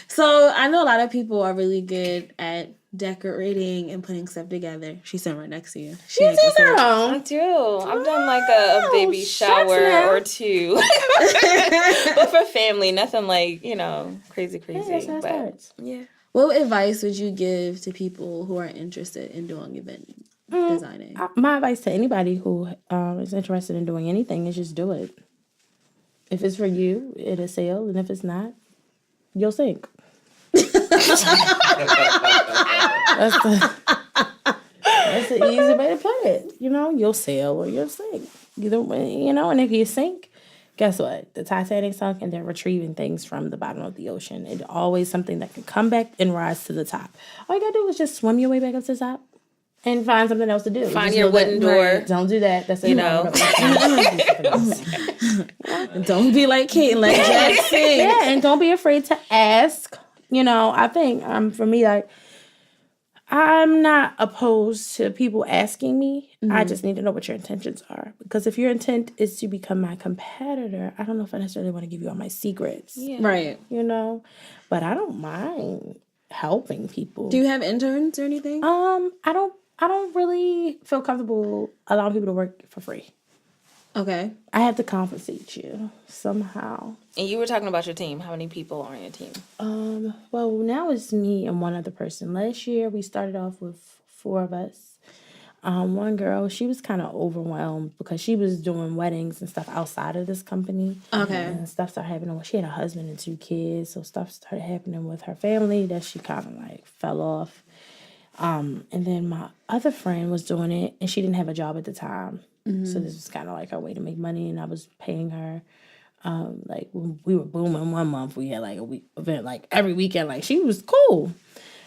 So I know a lot of people are really good at decorating and putting stuff together. She's sitting right next to you. I do. I've done like a baby shower or two. But for family, nothing like, you know, crazy. Yeah. What advice would you give to people who are interested in doing event designing? My advice to anybody who is interested in doing anything is just do it. If it's for you, it'll sail, and if it's not, you'll sink. That's the easy way to put it. You know, you'll sail or you'll sink. Either way, you know, and if you sink, guess what? The Titanic sunk, and they're retrieving things from the bottom of the ocean. It's always something that can come back and rise to the top. All you gotta do is just swim your way back up to the top. And find something else to do. Find your wooden door. Right. Don't do that. That's Don't be like Kate and let Jack sing. Yeah, and don't be afraid to ask. You know, I think for me, like, I'm not opposed to people asking me. I just need to know what your intentions are. Because if your intent is to become my competitor, I don't know if I necessarily want to give you all my secrets. Yeah. Right. You know? But I don't mind helping people. Do you have interns or anything? I don't really feel comfortable allowing people to work for free. Okay. I have to compensate you somehow. And you were talking about your team. How many people are on your team? Well, now it's me and one other person. Last year, we started off with 4 of us. One girl, she was kind of overwhelmed because she was doing weddings and stuff outside of this company. Okay. And stuff started happening. She had a husband and 2 kids, so stuff started happening with her family that she kind of like fell off. And then my other friend was doing it, and she didn't have a job at the time. So this was kind of like her way to make money, and I was paying her. Like, when we were booming one month, we had like a week event, like every weekend. Like, she was cool,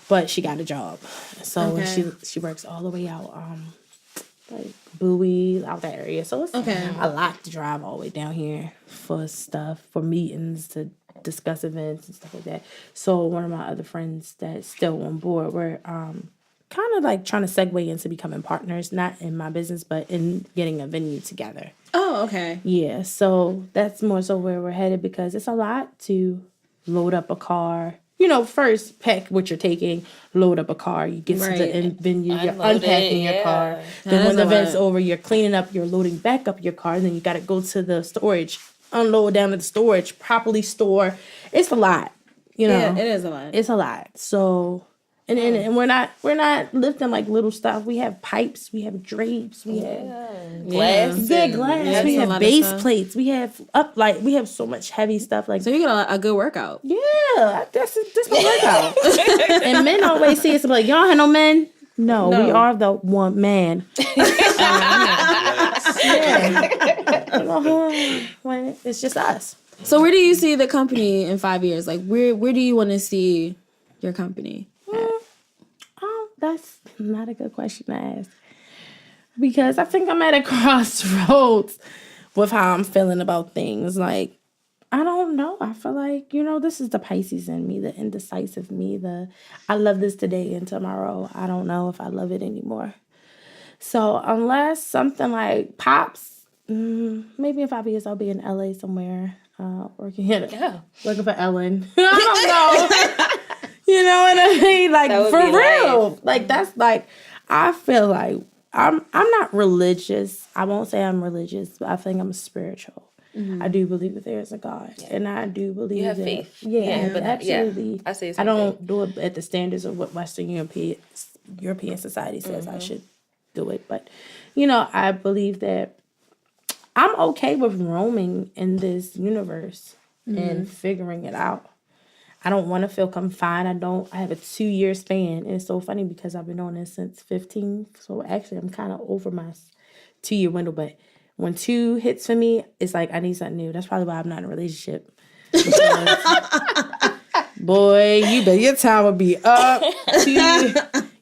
but she got a job. So she works all the way out, like Bowie, out that area. So it's a lot to drive all the way down here for stuff, for meetings, to discuss events and stuff like that. So one of my other friends that's still on board, we're kind of like trying to segue into becoming partners, not in my business, but in getting a venue together. Oh, okay. Yeah, so that's more so where we're headed, because it's a lot to load up a car. You know, first pack what you're taking, load up a car. You get to the venue, you're unpacking your car. Then when the event's over, you're cleaning up, you're loading back up your car. Then you got to go to the storage, unload down to the storage, properly store. It's a lot, you know. Yeah, it is a lot. It's a lot. So, and we're not lifting like little stuff. We have pipes, we have drapes, we have glass. Yeah, glass. Yeah, we have base plates. We have we have so much heavy stuff. Like, so you get a good workout. Yeah, that's my workout. And men always see us like, y'all have no men. No, we are the one man. It's just us. So where do you see the company in 5 years? Like, where do you want to see your company at? that's not a good question to ask. Because I think I'm at a crossroads with how I'm feeling about things. Like, I don't know. I feel like, this is the Pisces in me, the indecisive me, I love this today and tomorrow. I don't know if I love it anymore. So unless something like pops, maybe in 5 years I'll be in LA somewhere, working for Ellen. I don't know. You know what I mean? Like, for real. Life. Like, that's like, I feel like I'm not religious. I won't say I'm religious, but I think I'm spiritual. Mm-hmm. I do believe that there is a God, and I do believe you have that faith. Yeah, but absolutely. I say I don't do it at the standards of what Western European society says I should do it. But I believe that I'm okay with roaming in this universe and figuring it out. I don't want to feel confined. I have a 2-year span. And it's so funny because I've been doing this since 15. So actually, I'm kind of over my 2-year window. But when 2 hits for me, it's like I need something new. That's probably why I'm not in a relationship. Boy, your time would be up.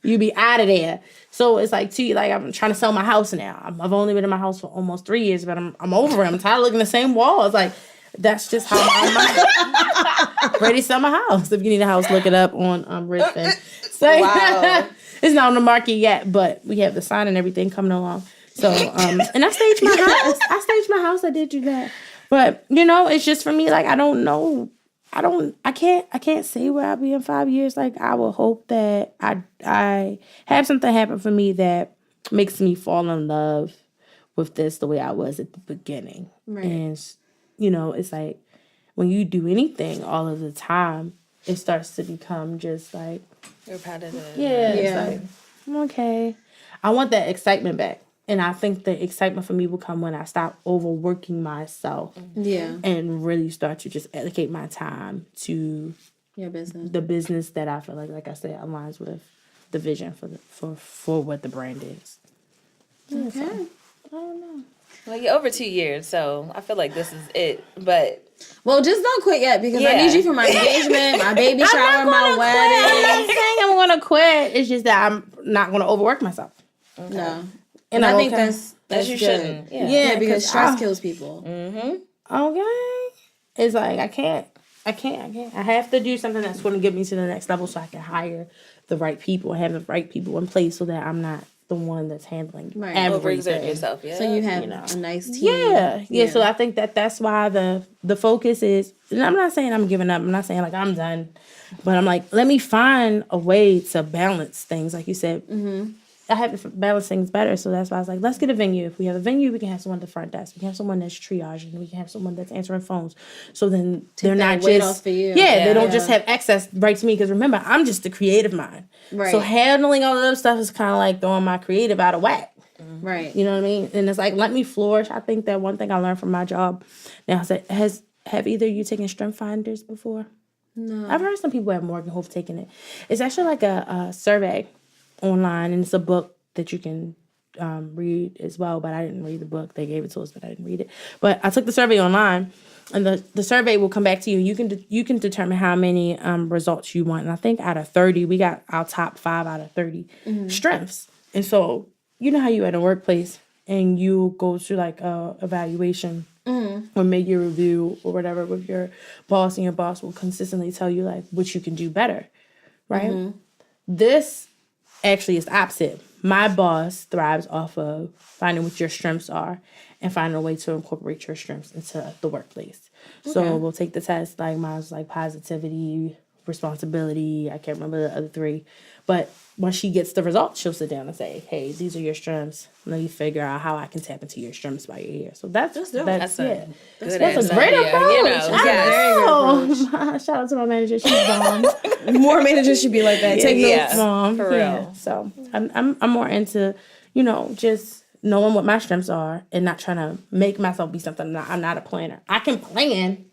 You be out of there. So it's like I'm trying to sell my house now. I've only been in my house for almost 3 years, but I'm over it. I'm tired of looking at the same walls. Like, that's just how I'm ready to sell my house. If you need a house, look it up on Redfin. So, wow. It's not on the market yet, but we have the sign and everything coming along. So, and I staged my house. I did do that. But, it's just for me, like, I don't know. I can't say where I'll be in 5 years. Like, I will hope that I have something happen for me that makes me fall in love with this the way I was at the beginning. Right. And, it's like when you do anything all of the time, it starts to become just like repetitive. Yeah. It's like, okay. I want that excitement back. And I think the excitement for me will come when I stop overworking myself. Yeah. And really start to just allocate my time to your business. The business that I feel like I said, aligns with the vision for what the brand is. Yeah, okay. So, I don't know. Well, you're over 2 years, so I feel like this is it. But just don't quit yet because I need you for my engagement, my baby shower, my wedding. I'm not saying I'm going to quit. It's just that I'm not going to overwork myself. Okay. No. And I think that's you good. Shouldn't. Yeah, because stress kills people. Mm-hmm. Okay. It's like I can't. I have to do something that's going to get me to the next level so I can hire the right people and have the right people in place so that I'm not the one that's handling everything. Yourself, yeah. So you have a nice team. Yeah. So I think that's why the focus is. And I'm not saying I'm giving up. I'm not saying like I'm done, but I'm like, let me find a way to balance things, like you said. Mm-hmm. I have to balance things better, so that's why I was like, let's get a venue. If we have a venue, we can have someone at the front desk. We can have someone that's triaging. We can have someone that's answering phones. So then they're not just for you. Yeah, they don't just have access right to me. Because remember, I'm just the creative mind. Right. So handling all the other stuff is kind of like throwing my creative out of whack. Right. You know what I mean? And it's like, let me flourish. I think that one thing I learned from my job. Now, have either of you taken Strength Finders before? No. I've heard some people at Morgan who've taken it. It's actually like a survey online, and it's a book that you can read as well, but I didn't read the book. They gave it to us, but I didn't read it. But I took the survey online, and the survey will come back to you. You can determine how many results you want. And I think out of 30, we got our top 5 out of 30 strengths. And so you know how you at a workplace and you go through like a evaluation or make your review or whatever with your boss, and your boss will consistently tell you like what you can do better, right? Mm-hmm. This actually is the opposite. My boss thrives off of finding what your strengths are and finding a way to incorporate your strengths into the workplace. Okay. So we'll take the test. Like mine's like positivity, responsibility. I can't remember the other 3. But once she gets the results, she'll sit down and say, hey, these are your strengths. Let me figure out how I can tap into your strengths while you're here. So that's a great approach. Shout out to my manager. She's bomb. More managers should be like that. Take notes. For real. Yeah. So I'm more into, just knowing what my strengths are and not trying to make myself be something. I'm not a planner. I can plan.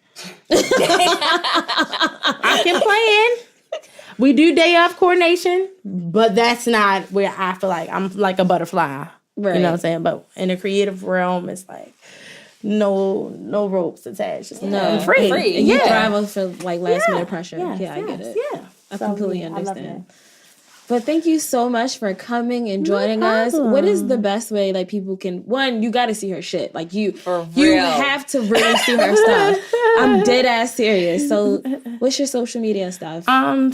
I can plan. We do day off coordination, but that's not where I feel like I'm like a butterfly. Right. You know what I'm saying? But in the creative realm, it's like no ropes attached. It's free. And you thrive off for like last minute pressure. I get it. Yeah. I completely understand. But thank you so much for coming and joining us. What is the best way like people can? One, you got to see her shit. Like you have to really see her stuff. I'm dead ass serious. So, what's your social media stuff?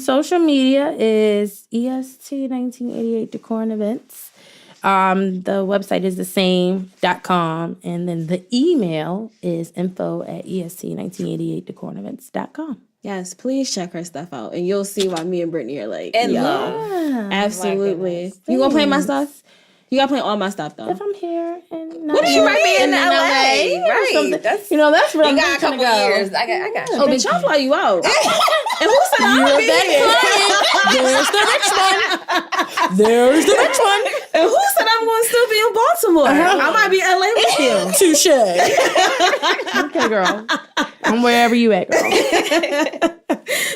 Social media is E.S.T 1988 Decor and Events. The website is the same.com, and then the email is info@est1988decorandevents.com. Yes, please check her stuff out, and you'll see why me and Brittany are like, in yo, love. Absolutely. You gonna play my stuff? You gotta play all my stuff though. If I'm here and not what if you might be in LA? Right. That's that's what I'm got a couple years. I got you. Oh, bitch, I'll fly you out. And who said I'm gonna be here? There's the rich one. There's the rich one. And who said I'm going to still be in Baltimore? I might be LA with you. Touche. Okay, girl. I'm wherever you at, girl.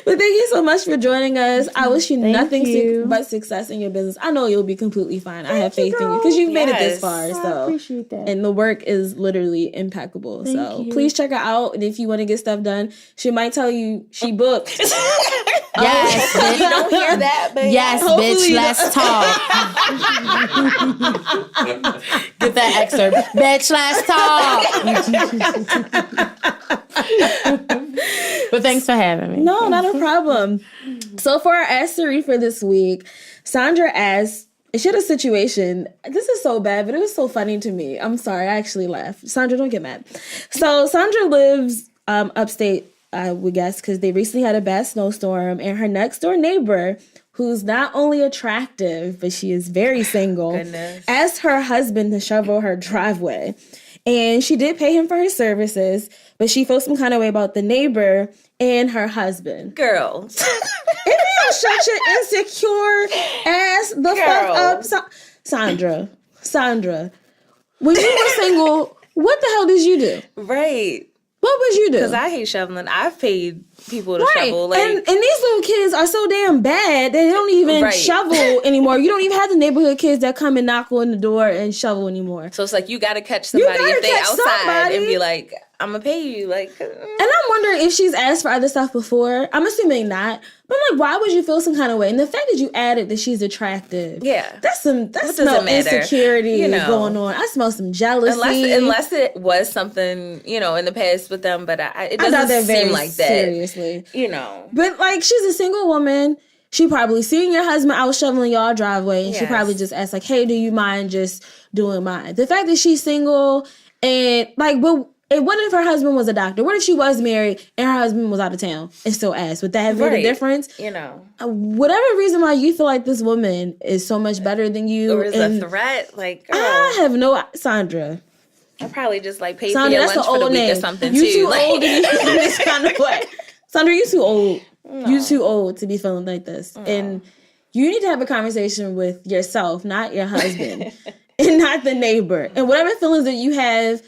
But thank you so much for joining us. I wish you nothing but success in your business. I know you'll be completely fine. I have faith in you because you've made it this far. So I appreciate that. And the work is literally impeccable. So please check her out. And if you want to get stuff done, she might tell you she booked. Yes, bitch. You don't hear that, baby. Yes, hopefully bitch, let's talk. Get that excerpt. Bitch, let's talk. But thanks for having me. No, not a problem. So for our Ask to Read for this week, Sandra asked, she had a situation. This is so bad, but it was so funny to me. I'm sorry, I actually laughed. Sandra, don't get mad. So Sandra lives upstate, I would guess, because they recently had a bad snowstorm, and her next door neighbor, who's not only attractive, but she is very single, asked her husband to shovel her driveway. And she did pay him for his services, but she felt some kind of way about the neighbor and her husband. Girl. If you shut your insecure ass the fuck up, Sandra, when you were single, what the hell did you do? Right. What would you do? Because I hate shoveling. I've paid people to shovel. Like, and these little kids are so damn bad they don't even shovel anymore. You don't even have the neighborhood kids that come and knock on the door and shovel anymore. So it's like you got to catch somebody if they outside and be like, I'm going to pay you. Like, And I'm wondering if she's asked for other stuff before. I'm assuming not. But I'm like, why would you feel some kind of way? And the fact that you added that she's attractive. Yeah. That's smell insecurity going on. I smell some jealousy. Unless it was something, in the past with them. But it doesn't seem like that. Seriously. But like, she's a single woman. She probably seen your husband out shoveling y'all driveway. And she probably just asked like, hey, do you mind just doing mine? The fact that she's single and like, but... And what if her husband was a doctor? What if she was married and her husband was out of town and still asked? Would that have made a difference? Whatever reason why you feel like this woman is so much better than you. Or is a threat. Like, girl. I have no... Sandra. I probably just like paid for your lunch for the week or something too. You too old to be feeling this kind of way. Sandra, you too old. No. You too old to be feeling like this. No. And you need to have a conversation with yourself, not your husband. And not the neighbor. And whatever feelings that you have...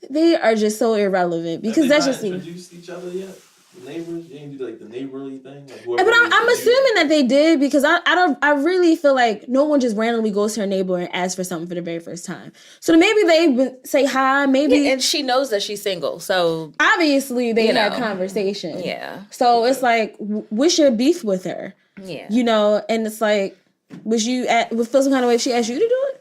They are just so irrelevant because that's just introduced each other yet? The neighbors, you didn't do like the neighborly thing. Like, but I'm assuming that they did because I really feel like no one just randomly goes to her neighbor and asks for something for the very first time. So maybe they say hi, maybe, and she knows that she's single, so obviously they had conversation. Yeah. So it's like, what's your beef with her? Yeah. And it's like, would feel some kind of way if she asked you to do it?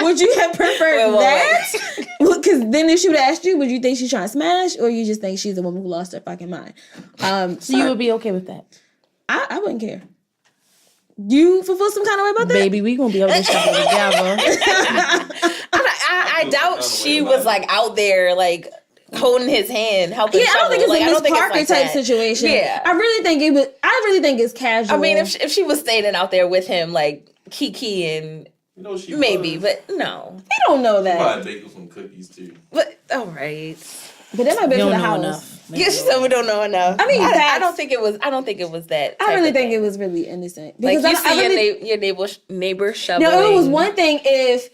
Would you have preferred that? Because then if she would have asked you, would you think she's trying to smash, or you just think she's a woman who lost her fucking mind? So you would be okay with that? I wouldn't care. You feel some kind of way about that? Baby, we gonna be able to stuff together. I doubt she was like out there like holding his hand, helping. Yeah, I don't think it's a Miss Parker type situation. Yeah, I really think it's casual. I mean, if she was standing out there with him, like Kiki and she maybe, was. but no, we don't know that. She probably baked some cookies too. But all right, but that might be for the house. Yeah, she said we don't know enough. I mean, I don't think it was. I don't think it was that. I really think it was really innocent because like your neighbor shoveling. Now, it was one thing if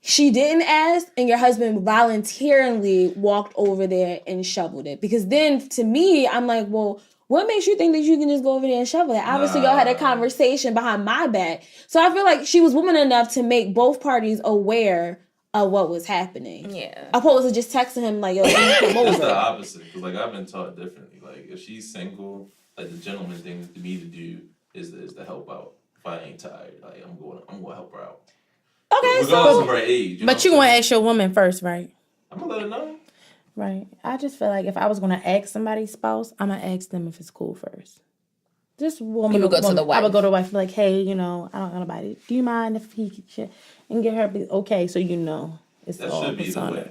she didn't ask and your husband voluntarily walked over there and shoveled it, because then to me, I'm like, well. What makes you think that you can just go over there and shovel it? Obviously, y'all had a conversation behind my back. So I feel like she was woman enough to make both parties aware of what was happening. Yeah. Opposed to just texting him like, yo, you come over. It's the opposite. Because, like, I've been taught differently. Like, if she's single, like, the gentleman thing is to me to do is to help out. If I ain't tired, like I'm going to help her out. Okay, regardless of her age. But you want to ask your woman first, right? I'm gonna let her know. Right. I just feel like if I was gonna ask somebody's spouse, I'm gonna ask them if it's cool first. This woman, you would go to the wife. I would go to the wife, like, hey, I don't know nobody. Do you mind if he could and get her? Okay, so it's that all should be the way.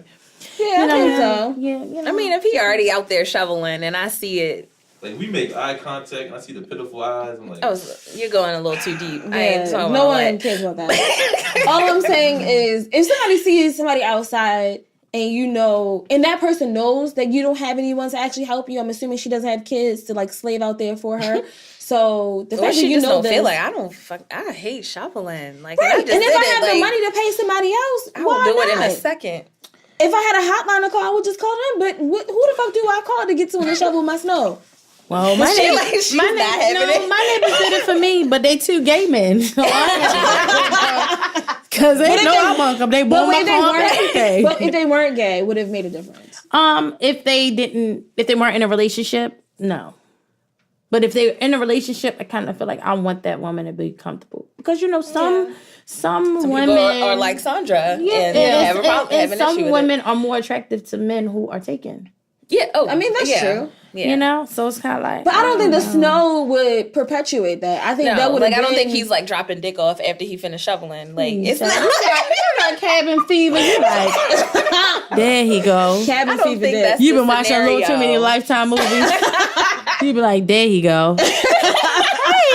Yeah, I think so. Yeah, I mean, if he already out there shoveling and I see it. Like, we make eye contact and I see the pitiful eyes. I'm like, oh, you're going a little too deep. Yeah, I ain't talking no about one cares about that. All I'm saying is, if somebody sees somebody outside and and that person knows that you don't have anyone to actually help you, I'm assuming she doesn't have kids to like slave out there for her. So the fact that you know feel like I hate shoveling. Like, right. And if I have the money to pay somebody else, I will do it in a second. If I had a hotline to call, I would just call them. But who the fuck do I call to get someone to shovel my snow? Well, my neighbors did it for me, but they two gay men. Because they know I want them. They want my car everything. But if they weren't gay, would it have made a difference? If they weren't in a relationship, no. But if they're in a relationship, I kind of feel like I want that woman to be comfortable. Because, some women people are like Sandra and have a problem. And some women are more attractive to men who are taken. Yeah. Oh, I mean, that's true. Yeah. So it's kind of like. But I don't think the snow would perpecate that. I think that would. Like, I don't think he's like dropping dick off after he finished shoveling. Like, it's not. You got cabin fever. You like, there he go. Cabin fever. You've been watching a little too many Lifetime movies. You be like, there he go. Hey,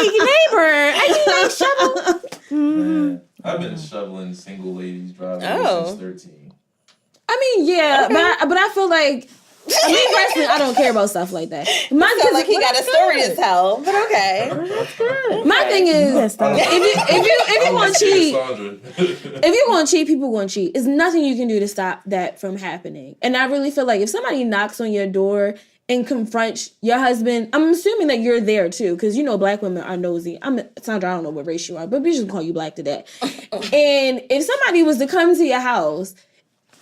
neighbor, I need a shovel. Man, I've been shoveling single ladies driving since 13. I mean, yeah, okay. but I feel like. Personally, I don't care about stuff like that. Sounds like he got a story to tell, but okay. My thing is, if you want to cheat, if you want to cheat, people going to cheat. There's nothing you can do to stop that from happening. And I really feel like if somebody knocks on your door and confronts your husband, I'm assuming that you're there too, because Black women are nosy. Sandra, I don't know what race you are, but we just call you Black today. And if somebody was to come to your house,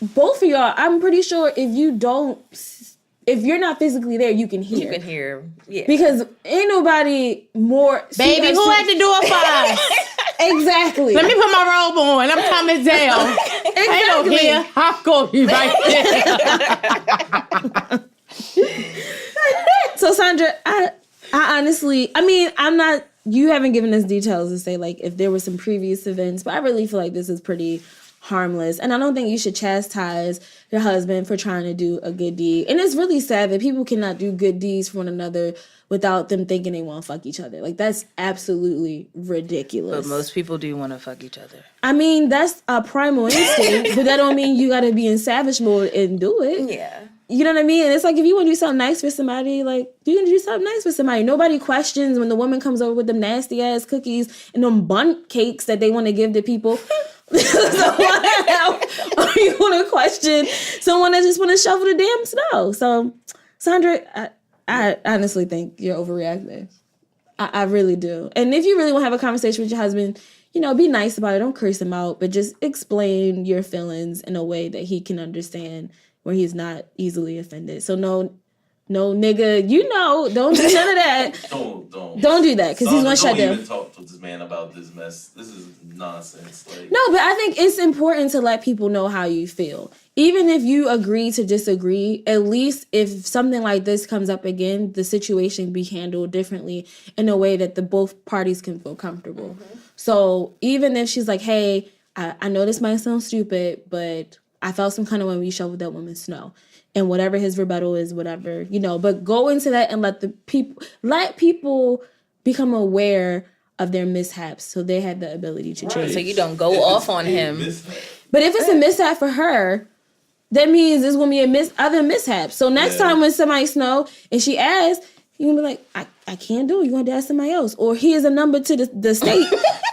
both of y'all, I'm pretty sure if you're not physically there, you can hear. You can hear, yeah. Because ain't nobody more... Baby, who had to do it for us? Exactly. Let me put my robe on. I'm coming down. Exactly. Ain't no here. I'm going to be right there. So, Sandra, I honestly... I mean, I'm not... You haven't given us details to say, like, if there were some previous events, but I really feel like this is pretty... harmless, and I don't think you should chastise your husband for trying to do a good deed. And it's really sad that people cannot do good deeds for one another without them thinking they want to fuck each other. Like, that's absolutely ridiculous. But most people do want to fuck each other. I mean, that's a primal instinct, but that don't mean you got to be in savage mode and do it. Yeah. You know what I mean? And it's like, if you want to do something nice for somebody, like, you can do something nice for somebody. Nobody questions when the woman comes over with them nasty ass cookies and them bundt cakes that they want to give to people. So why are you going to question someone that just want to shovel the damn snow? So, Sandra, I honestly think you're overreacting. I really do. And if you really want to have a conversation with your husband, be nice about it. Don't curse him out, but just explain your feelings in a way that he can understand, where he's not easily offended. So no, nigga, don't do none of that. Don't do that, because he's gonna shut down. Don't even talk to this man about this mess. This is nonsense. Like, no, but I think it's important to let people know how you feel. Even if you agree to disagree, at least if something like this comes up again, the situation be handled differently in a way that the both parties can feel comfortable. Mm-hmm. So even if she's like, hey, I know this might sound stupid, but I felt some kind of way when you shoveled that woman's snow. And whatever his rebuttal is, whatever, but go into that and let people become aware of their mishaps so they have the ability to change. So you don't go off on him. But if it's a mishap for her, that means there's going to be other mishaps. So next time when somebody snow and she asks, you're going to be like, I can't do it. You're going to ask somebody else. Or here's a number to the state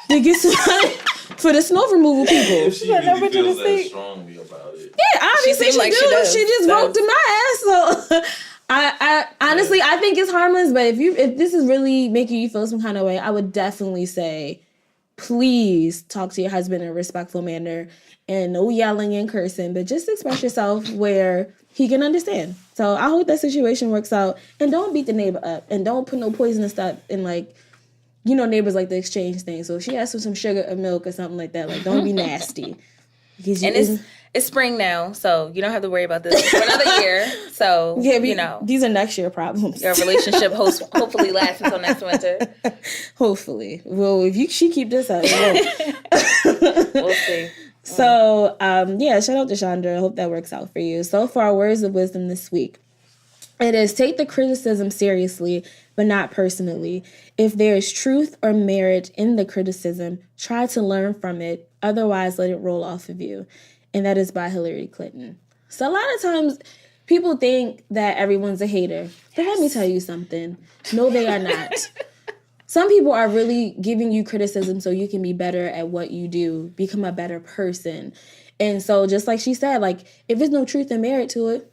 to get somebody for the snow removal people. If she really feels that strongly about it. Yeah, obviously she do. She just wrote to my ass. So I honestly, I think it's harmless. But if this is really making you feel some kind of way, I would definitely say, please talk to your husband in a respectful manner, and no yelling and cursing, but just express yourself where he can understand. So I hope that situation works out, and don't beat the neighbor up, and don't put no poisonous stuff in, like, neighbors like to exchange things. So if she asks for some sugar or milk or something like that, like, don't be nasty. Because it's spring now, so you don't have to worry about this for another year. So, these are next year problems. Your relationship hopefully lasts until next winter. Hopefully. Well, if she keep this up, we'll see. So, shout out to Chandra. I hope that works out for you. So far, words of wisdom this week. It is, take the criticism seriously, but not personally. If there is truth or merit in the criticism, try to learn from it. Otherwise, let it roll off of you. And that is by Hillary Clinton. So a lot of times, people think that everyone's a hater. But let me tell you something. No, they are not. Some people are really giving you criticism so you can be better at what you do, become a better person. And so just like she said, like, if there's no truth and merit to it,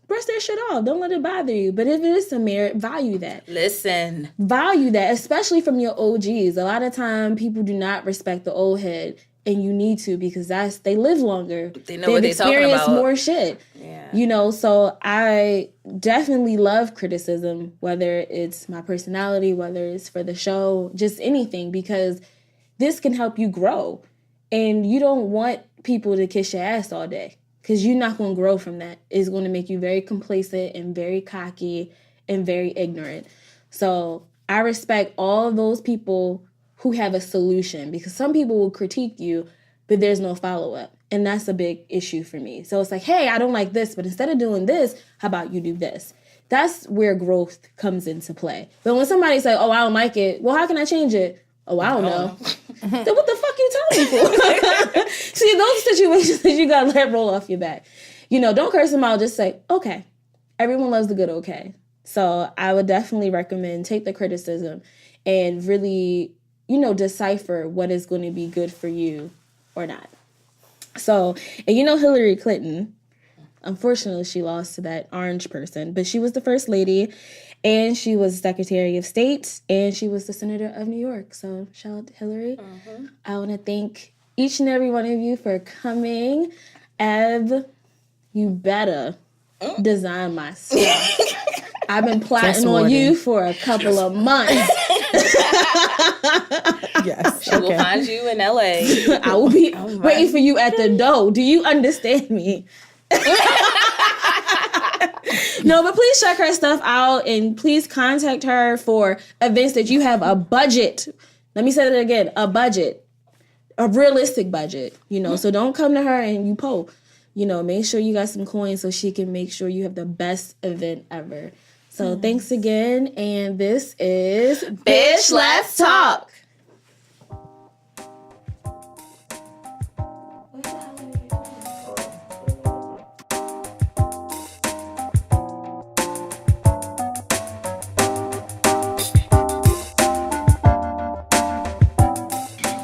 brush that shit off. Don't let it bother you. But if it is some merit, value that. Listen. Value that, especially from your OGs. A lot of time, people do not respect the old head. And you need to, because they live longer. They know what they're talking about. They've experienced more shit. Yeah. So I definitely love criticism, whether it's my personality, whether it's for the show, just anything, because this can help you grow. And you don't want people to kiss your ass all day, because you're not going to grow from that. It's going to make you very complacent and very cocky and very ignorant. So I respect all those people who have a solution, because some people will critique you, but there's no follow-up. And that's a big issue for me. So it's like, hey, I don't like this, but instead of doing this, how about you do this? That's where growth comes into play. But when somebody say, oh, I don't like it, well, how can I change it? Oh, I don't know. Then what the fuck you telling me for? See, those situations that you gotta let roll off your back. Don't curse them out. Just say, okay. Everyone loves the good okay. So I would definitely recommend take the criticism and really, decipher what is going to be good for you or not. So, and Hillary Clinton, unfortunately, she lost to that orange person, but she was the first lady, and she was Secretary of State, and she was the Senator of New York. So, shout out to Hillary. Mm-hmm. I want to thank each and every one of you for coming. Ev, you better design my stuff. I've been plotting on you for a couple of months. Yes. She will find you in LA. I will be waiting for you at the door. Do you understand me? No, but please check her stuff out, and please contact her for events that you have a budget. Let me say that again, a budget. A realistic budget, So don't come to her and you po. Make sure you got some coins so she can make sure you have the best event ever. So thanks again, and this is Bitch, Let's Talk.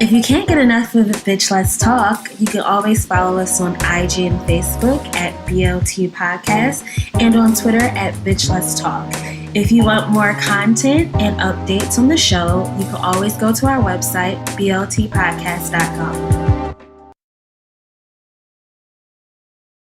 If you can't get enough of Bitch Let's Talk, you can always follow us on IG and Facebook at BLT Podcast and on Twitter at Bitch Let's Talk. If you want more content and updates on the show, you can always go to our website, bltpodcast.com.